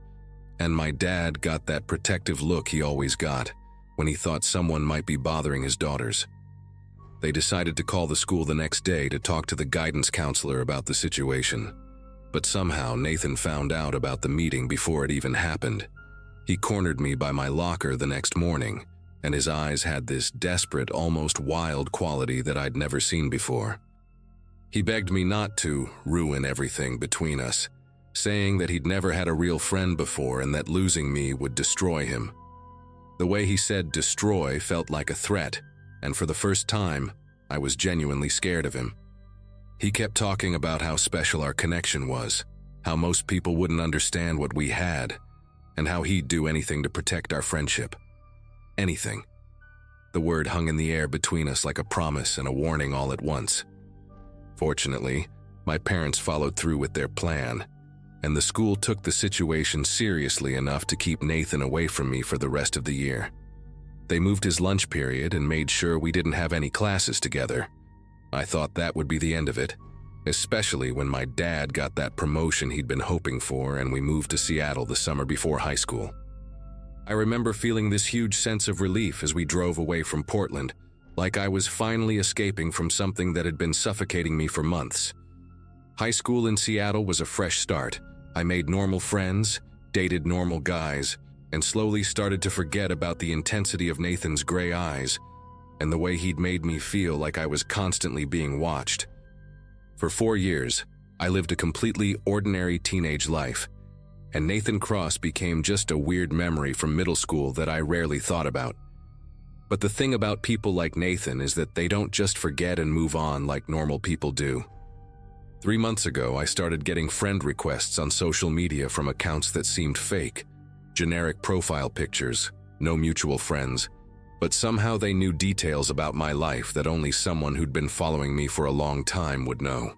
and my dad got that protective look he always got when he thought someone might be bothering his daughters. They decided to call the school the next day to talk to the guidance counselor about the situation. But somehow Nathan found out about the meeting before it even happened. He cornered me by my locker the next morning, and his eyes had this desperate, almost wild quality that I'd never seen before. He begged me not to ruin everything between us, saying that he'd never had a real friend before and that losing me would destroy him. The way he said destroy felt like a threat, and for the first time, I was genuinely scared of him. He kept talking about how special our connection was, how most people wouldn't understand what we had, and how he'd do anything to protect our friendship. Anything. The word hung in the air between us like a promise and a warning all at once. Fortunately, my parents followed through with their plan, and the school took the situation seriously enough to keep Nathan away from me for the rest of the year. They moved his lunch period and made sure we didn't have any classes together. I thought that would be the end of it, especially when my dad got that promotion he'd been hoping for and we moved to Seattle the summer before high school. I remember feeling this huge sense of relief as we drove away from Portland, like I was finally escaping from something that had been suffocating me for months. High school in Seattle was a fresh start. I made normal friends, dated normal guys, and slowly started to forget about the intensity of Nathan's gray eyes and the way he'd made me feel like I was constantly being watched. For 4 years, I lived a completely ordinary teenage life, and Nathan Cross became just a weird memory from middle school that I rarely thought about. But the thing about people like Nathan is that they don't just forget and move on like normal people do. 3 months ago, I started getting friend requests on social media from accounts that seemed fake, generic profile pictures, no mutual friends, but somehow they knew details about my life that only someone who'd been following me for a long time would know.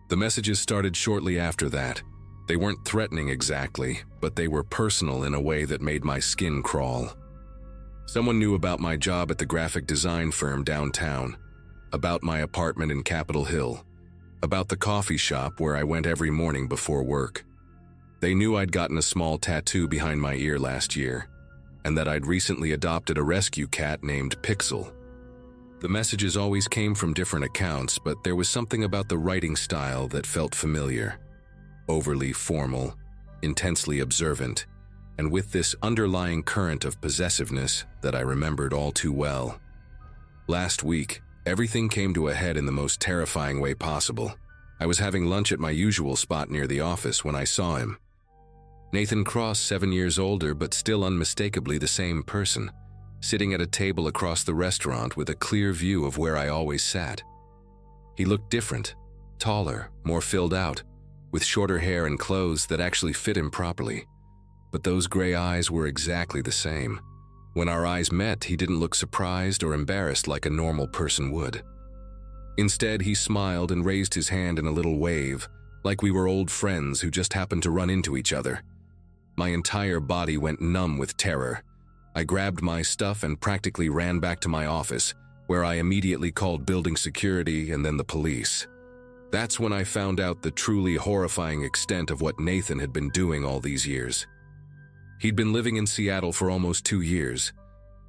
The messages started shortly after that. They weren't threatening exactly, but they were personal in a way that made my skin crawl. Someone knew about my job at the graphic design firm downtown, about my apartment in Capitol Hill, about the coffee shop where I went every morning before work. They knew I'd gotten a small tattoo behind my ear last year, and that I'd recently adopted a rescue cat named Pixel. The messages always came from different accounts, but there was something about the writing style that felt familiar. Overly formal, intensely observant, and with this underlying current of possessiveness that I remembered all too well. Last week, everything came to a head in the most terrifying way possible. I was having lunch at my usual spot near the office when I saw him. Nathan Cross, 7 years older but still unmistakably the same person, sitting at a table across the restaurant with a clear view of where I always sat. He looked different, taller, more filled out, with shorter hair and clothes that actually fit him properly. But those gray eyes were exactly the same. When our eyes met, he didn't look surprised or embarrassed like a normal person would. Instead, he smiled and raised his hand in a little wave, like we were old friends who just happened to run into each other. My entire body went numb with terror. I grabbed my stuff and practically ran back to my office, where I immediately called building security and then the police. That's when I found out the truly horrifying extent of what Nathan had been doing all these years. He'd been living in Seattle for almost 2 years,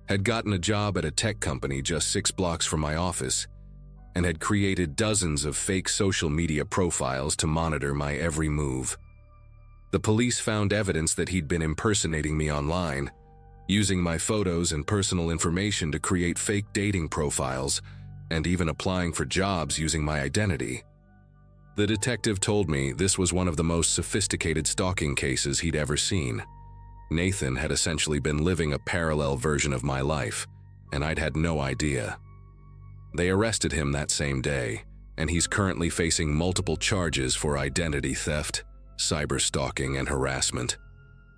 had gotten a job at a tech company just 6 blocks from my office, and had created dozens of fake social media profiles to monitor my every move. The police found evidence that he'd been impersonating me online, using my photos and personal information to create fake dating profiles, and even applying for jobs using my identity. The detective told me this was one of the most sophisticated stalking cases he'd ever seen. Nathan had essentially been living a parallel version of my life, and I'd had no idea. They arrested him that same day, and he's currently facing multiple charges for identity theft, cyberstalking, and harassment.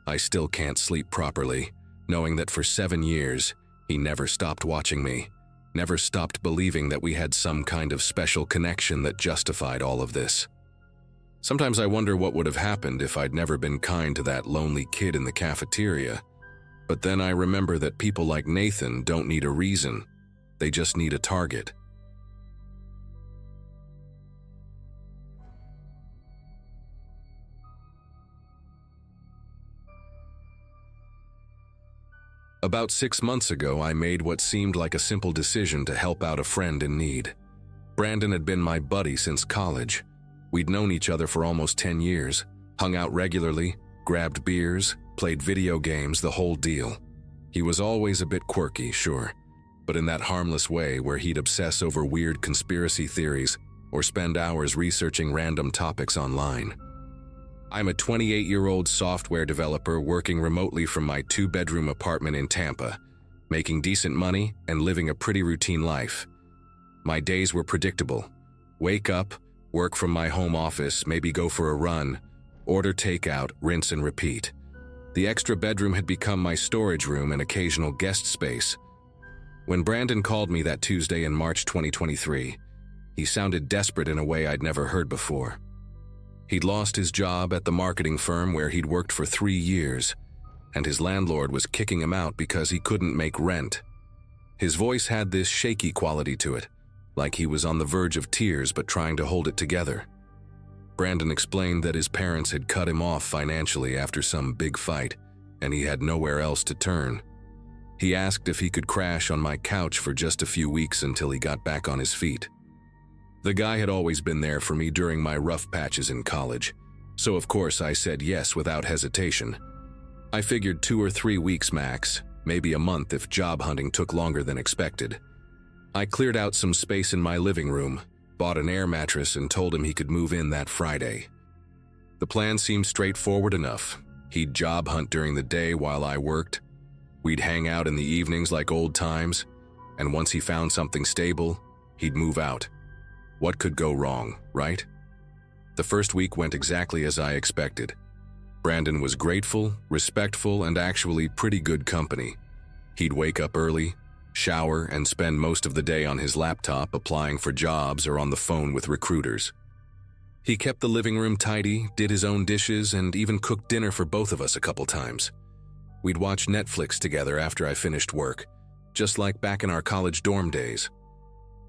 I still can't sleep properly, knowing that for 7 years, he never stopped watching me, never stopped believing that we had some kind of special connection that justified all of this. Sometimes I wonder what would have happened if I'd never been kind to that lonely kid in the cafeteria, but then I remember that people like Nathan don't need a reason. They just need a target. About 6 months ago, I made what seemed like a simple decision to help out a friend in need. Brandon had been my buddy since college. We'd known each other for almost 10 years, hung out regularly, grabbed beers, played video games, the whole deal. He was always a bit quirky, sure, but in that harmless way where he'd obsess over weird conspiracy theories or spend hours researching random topics online. I'm a 28-year-old software developer working remotely from my 2-bedroom apartment in Tampa, making decent money and living a pretty routine life. My days were predictable. Wake up, work from my home office, maybe go for a run, order takeout, rinse and repeat. The extra bedroom had become my storage room and occasional guest space. When Brandon called me that Tuesday in March 2023, he sounded desperate in a way I'd never heard before. He'd lost his job at the marketing firm where he'd worked for 3 years, and his landlord was kicking him out because he couldn't make rent. His voice had this shaky quality to it, like he was on the verge of tears but trying to hold it together. Brandon explained that his parents had cut him off financially after some big fight, and he had nowhere else to turn. He asked if he could crash on my couch for just a few weeks until he got back on his feet. The guy had always been there for me during my rough patches in college, so of course I said yes without hesitation. I figured 2 or 3 weeks max, maybe a month if job hunting took longer than expected. I cleared out some space in my living room, bought an air mattress, and told him he could move in that Friday. The plan seemed straightforward enough. He'd job hunt during the day while I worked. We'd hang out in the evenings like old times, and once he found something stable, he'd move out. What could go wrong, right? The first week went exactly as I expected. Brandon was grateful, respectful, and actually pretty good company. He'd wake up early, shower, and spend most of the day on his laptop applying for jobs or on the phone with recruiters. He kept the living room tidy, did his own dishes, and even cooked dinner for both of us a couple times. We'd watch Netflix together after I finished work, just like back in our college dorm days.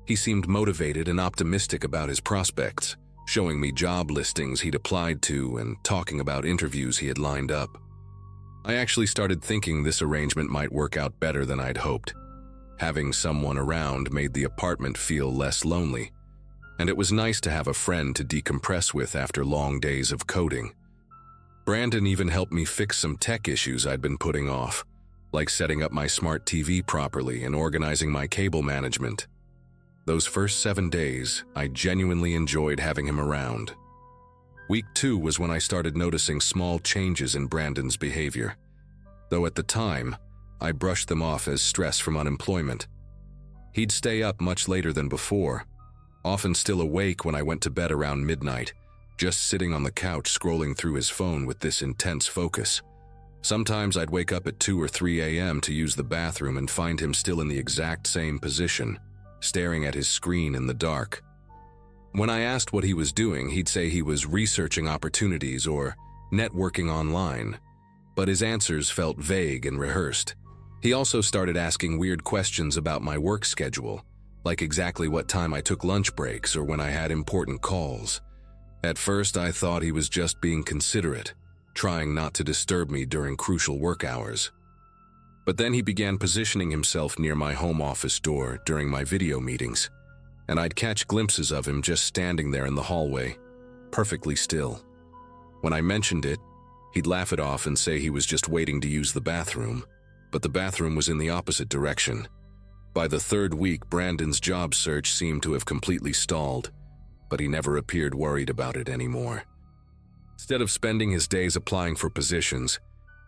He seemed motivated and optimistic about his prospects, showing me job listings he'd applied to and talking about interviews he had lined up. I actually started thinking this arrangement might work out better than I'd hoped. Having someone around made the apartment feel less lonely, and it was nice to have a friend to decompress with after long days of coding. Brandon even helped me fix some tech issues I'd been putting off, like setting up my smart TV properly and organizing my cable management. Those first 7 days, I genuinely enjoyed having him around. Week 2 was when I started noticing small changes in Brandon's behavior, though at the time, I brushed them off as stress from unemployment. He'd stay up much later than before, often still awake when I went to bed around midnight, just sitting on the couch scrolling through his phone with this intense focus. Sometimes I'd wake up at 2 or 3 a.m. to use the bathroom and find him still in the exact same position, staring at his screen in the dark. When I asked what he was doing, he'd say he was researching opportunities or networking online, but his answers felt vague and rehearsed. He also started asking weird questions about my work schedule, like exactly what time I took lunch breaks or when I had important calls. At first, I thought he was just being considerate, trying not to disturb me during crucial work hours. But then he began positioning himself near my home office door during my video meetings, and I'd catch glimpses of him just standing there in the hallway, perfectly still. When I mentioned it, he'd laugh it off and say he was just waiting to use the bathroom, but the bathroom was in the opposite direction. By the 3rd week, Brandon's job search seemed to have completely stalled, but he never appeared worried about it anymore. Instead of spending his days applying for positions,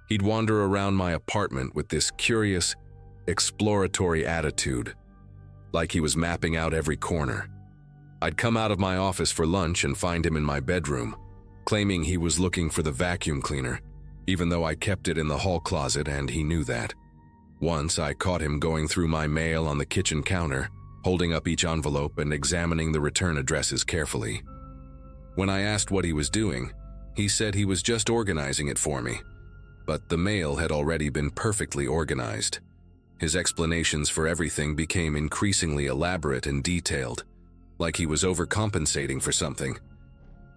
he'd wander around my apartment with this curious, exploratory attitude, like he was mapping out every corner. I'd come out of my office for lunch and find him in my bedroom, claiming he was looking for the vacuum cleaner, even though I kept it in the hall closet and he knew that. Once I caught him going through my mail on the kitchen counter, holding up each envelope and examining the return addresses carefully. When I asked what he was doing, he said he was just organizing it for me, but the mail had already been perfectly organized. His explanations for everything became increasingly elaborate and detailed, like he was overcompensating for something.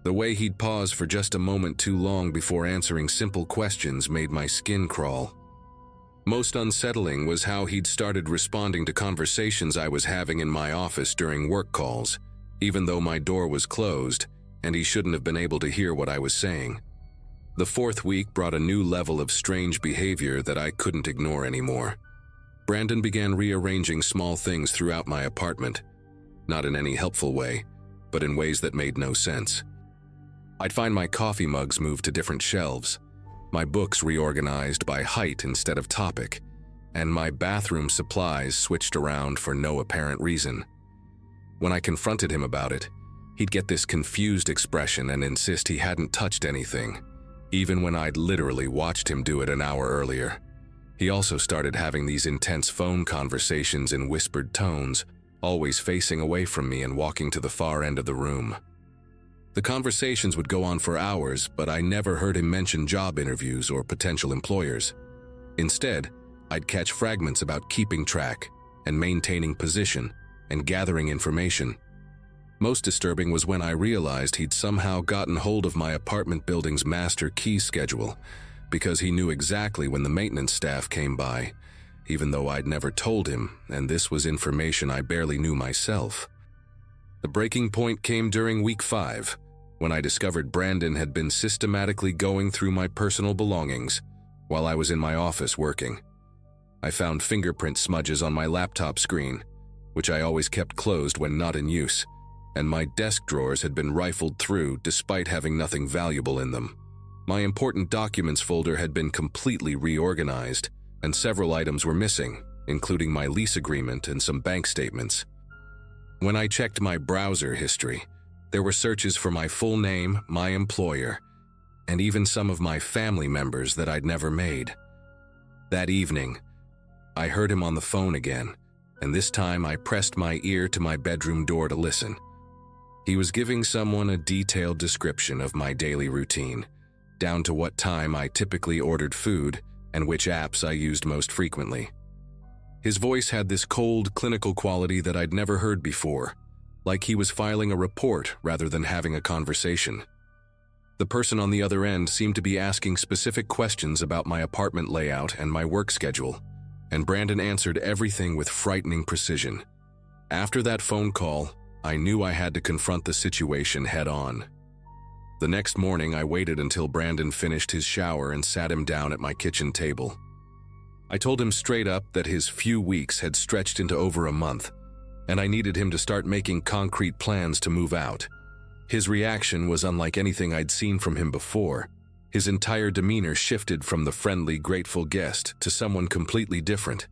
The way he'd pause for just a moment too long before answering simple questions made my skin crawl. Most unsettling was how he'd started responding to conversations I was having in my office during work calls, even though my door was closed and he shouldn't have been able to hear what I was saying. The fourth week brought a new level of strange behavior that I couldn't ignore anymore. Brandon began rearranging small things throughout my apartment, not in any helpful way, but in ways that made no sense. I'd find my coffee mugs moved to different shelves, my books reorganized by height instead of topic, and my bathroom supplies switched around for no apparent reason. When I confronted him about it, he'd get this confused expression and insist he hadn't touched anything, even when I'd literally watched him do it an hour earlier. He also started having these intense phone conversations in whispered tones, always facing away from me and walking to the far end of the room. The conversations would go on for hours, but I never heard him mention job interviews or potential employers. Instead, I'd catch fragments about keeping track and maintaining position and gathering information. Most disturbing was when I realized he'd somehow gotten hold of my apartment building's master key schedule, because he knew exactly when the maintenance staff came by, even though I'd never told him, and this was information I barely knew myself. The breaking point came during week 5, when I discovered Brandon had been systematically going through my personal belongings while I was in my office working. I found fingerprint smudges on my laptop screen, which I always kept closed when not in use, and my desk drawers had been rifled through despite having nothing valuable in them. My important documents folder had been completely reorganized, and several items were missing, including my lease agreement and some bank statements. When I checked my browser history, there were searches for my full name, my employer, and even some of my family members that I'd never made. That evening, I heard him on the phone again, and this time I pressed my ear to my bedroom door to listen. He was giving someone a detailed description of my daily routine, down to what time I typically ordered food and which apps I used most frequently. His voice had this cold, clinical quality that I'd never heard before, like he was filing a report rather than having a conversation. The person on the other end seemed to be asking specific questions about my apartment layout and my work schedule, and Brandon answered everything with frightening precision. After that phone call, I knew I had to confront the situation head-on. The next morning, I waited until Brandon finished his shower and sat him down at my kitchen table. I told him straight up that his few weeks had stretched into over a month, and I needed him to start making concrete plans to move out. His reaction was unlike anything I'd seen from him before. His entire demeanor shifted from the friendly, grateful guest to someone completely different.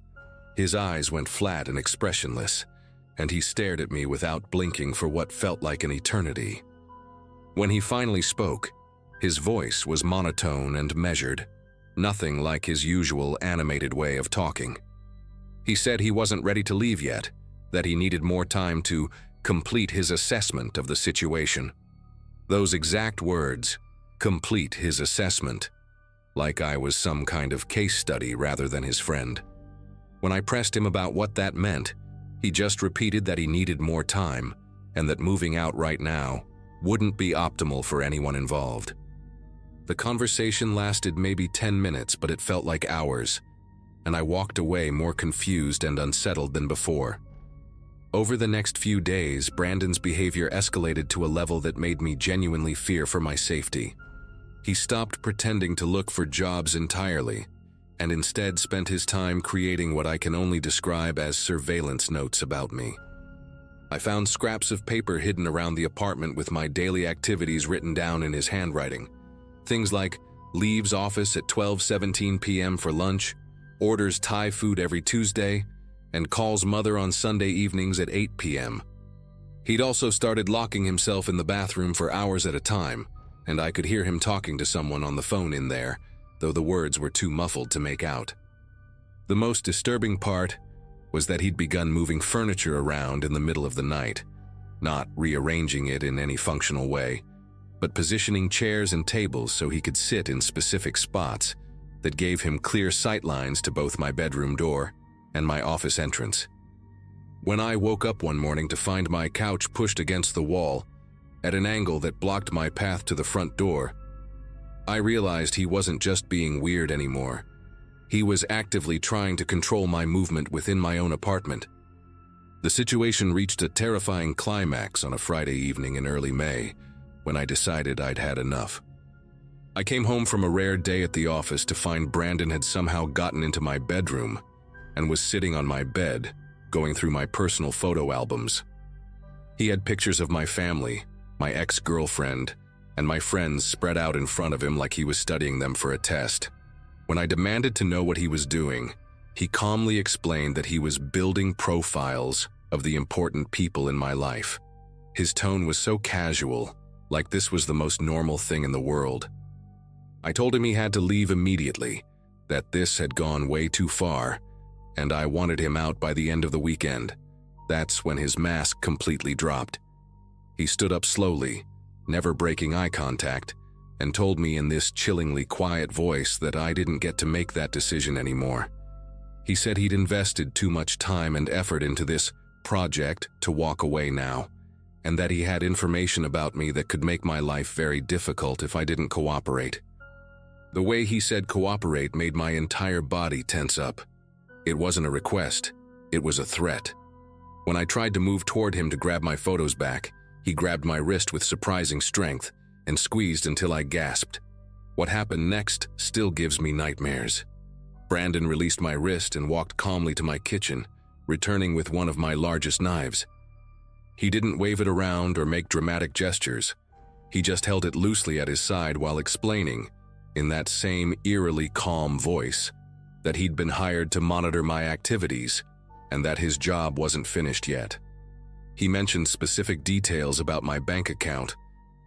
His eyes went flat and expressionless, and he stared at me without blinking for what felt like an eternity. When he finally spoke, his voice was monotone and measured, nothing like his usual animated way of talking. He said he wasn't ready to leave yet, that he needed more time to complete his assessment of the situation. Those exact words, complete his assessment, like I was some kind of case study rather than his friend. When I pressed him about what that meant, he just repeated that he needed more time and that moving out right now wouldn't be optimal for anyone involved. The conversation lasted maybe 10 minutes, but it felt like hours, and I walked away more confused and unsettled than before. Over the next few days, Brandon's behavior escalated to a level that made me genuinely fear for my safety. He stopped pretending to look for jobs entirely, and instead spent his time creating what I can only describe as surveillance notes about me. I found scraps of paper hidden around the apartment with my daily activities written down in his handwriting. Things like leaves office at 12:17 p.m. for lunch, orders Thai food every Tuesday, and calls mother on Sunday evenings at 8 p.m. He'd also started locking himself in the bathroom for hours at a time, and I could hear him talking to someone on the phone in there, though the words were too muffled to make out. The most disturbing part was that he'd begun moving furniture around in the middle of the night, not rearranging it in any functional way, but positioning chairs and tables so he could sit in specific spots that gave him clear sight lines to both my bedroom door and my office entrance. When I woke up one morning to find my couch pushed against the wall, at an angle that blocked my path to the front door, I realized he wasn't just being weird anymore. He was actively trying to control my movement within my own apartment. The situation reached a terrifying climax on a Friday evening in early May, when I decided I'd had enough. I came home from a rare day at the office to find Brandon had somehow gotten into my bedroom and was sitting on my bed, going through my personal photo albums. He had pictures of my family, my ex-girlfriend, and my friends spread out in front of him like he was studying them for a test. When I demanded to know what he was doing, he calmly explained that he was building profiles of the important people in my life. His tone was so casual, like this was the most normal thing in the world. I told him he had to leave immediately, that this had gone way too far, and I wanted him out by the end of the weekend. That's when his mask completely dropped. He stood up slowly, never breaking eye contact, and told me in this chillingly quiet voice that I didn't get to make that decision anymore. He said he'd invested too much time and effort into this project to walk away now, and that he had information about me that could make my life very difficult if I didn't cooperate. The way he said cooperate made my entire body tense up. It wasn't a request, it was a threat. When I tried to move toward him to grab my photos back, he grabbed my wrist with surprising strength and squeezed until I gasped. What happened next still gives me nightmares. Brandon released my wrist and walked calmly to my kitchen, returning with one of my largest knives. He didn't wave it around or make dramatic gestures. He just held it loosely at his side while explaining, in that same eerily calm voice, that he'd been hired to monitor my activities and that his job wasn't finished yet. He mentioned specific details about my bank account,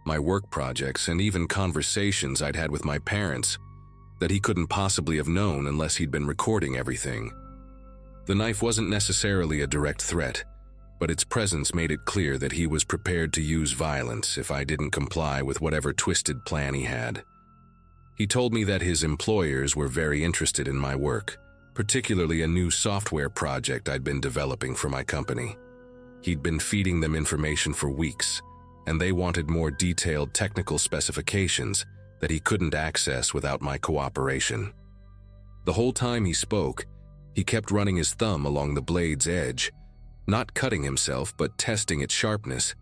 my work projects, and even conversations I'd had with my parents that he couldn't possibly have known unless he'd been recording everything. The knife wasn't necessarily a direct threat, but its presence made it clear that he was prepared to use violence if I didn't comply with whatever twisted plan he had. He told me that his employers were very interested in my work, particularly a new software project I'd been developing for my company. He'd been feeding them information for weeks, and they wanted more detailed technical specifications that he couldn't access without my cooperation. The whole time he spoke, he kept running his thumb along the blade's edge, not cutting himself but testing its sharpness.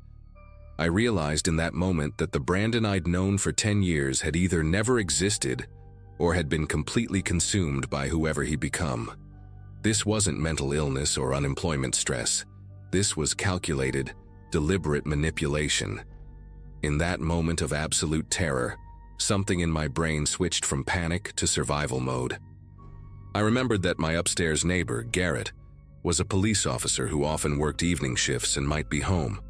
I realized in that moment that the Brandon I'd known for 10 years had either never existed or had been completely consumed by whoever he'd become. This wasn't mental illness or unemployment stress. This was calculated, deliberate manipulation. In that moment of absolute terror, something in my brain switched from panic to survival mode. I remembered that my upstairs neighbor, Garrett, was a police officer who often worked evening shifts and might be home.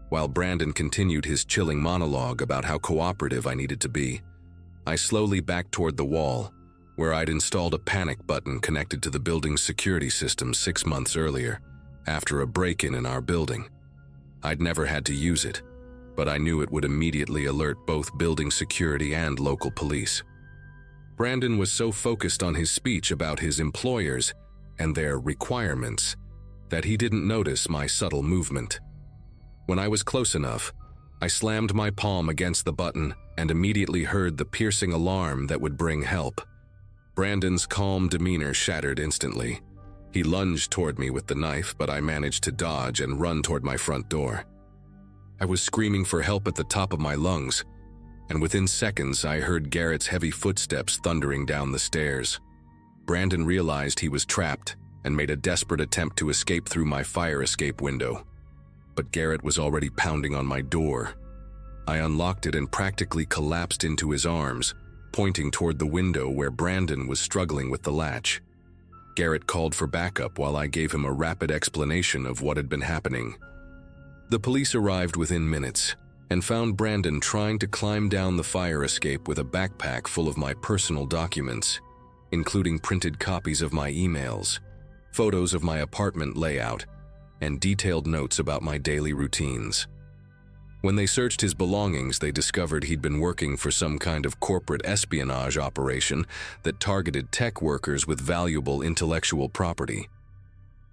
While Brandon continued his chilling monologue about how cooperative I needed to be, I slowly backed toward the wall, where I'd installed a panic button connected to the building's security system 6 months earlier, after a break-in in our building. I'd never had to use it, but I knew it would immediately alert both building security and local police. Brandon was so focused on his speech about his employers and their requirements that he didn't notice my subtle movement. When I was close enough, I slammed my palm against the button and immediately heard the piercing alarm that would bring help. Brandon's calm demeanor shattered instantly. He lunged toward me with the knife, but I managed to dodge and run toward my front door. I was screaming for help at the top of my lungs, and within seconds I heard Garrett's heavy footsteps thundering down the stairs. Brandon realized he was trapped and made a desperate attempt to escape through my fire escape window. But Garrett was already pounding on my door. I unlocked it and practically collapsed into his arms, pointing toward the window where Brandon was struggling with the latch. Garrett called for backup while I gave him a rapid explanation of what had been happening. The police arrived within minutes and found Brandon trying to climb down the fire escape with a backpack full of my personal documents, including printed copies of my emails, photos of my apartment layout, and detailed notes about my daily routines. When they searched his belongings, they discovered he'd been working for some kind of corporate espionage operation that targeted tech workers with valuable intellectual property.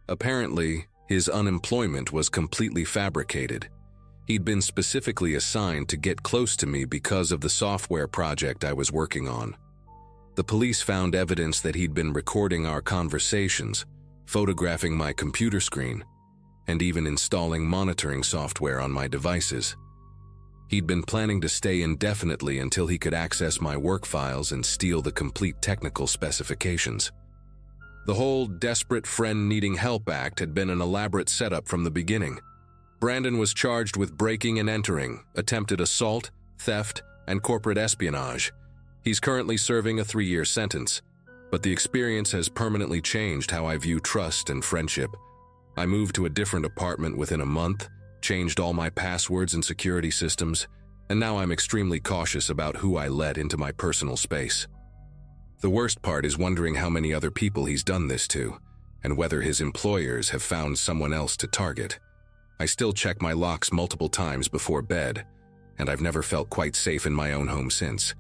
Apparently, his unemployment was completely fabricated. He'd been specifically assigned to get close to me because of the software project I was working on. The police found evidence that he'd been recording our conversations, photographing my computer screen, and even installing monitoring software on my devices. He'd been planning to stay indefinitely until he could access my work files and steal the complete technical specifications. The whole desperate friend needing help act had been an elaborate setup from the beginning. Brandon was charged with breaking and entering, attempted assault, theft, and corporate espionage. He's currently serving a 3-year sentence, but the experience has permanently changed how I view trust and friendship. I moved to a different apartment within a month, changed all my passwords and security systems, and now I'm extremely cautious about who I let into my personal space. The worst part is wondering how many other people he's done this to, and whether his employers have found someone else to target. I still check my locks multiple times before bed, and I've never felt quite safe in my own home since.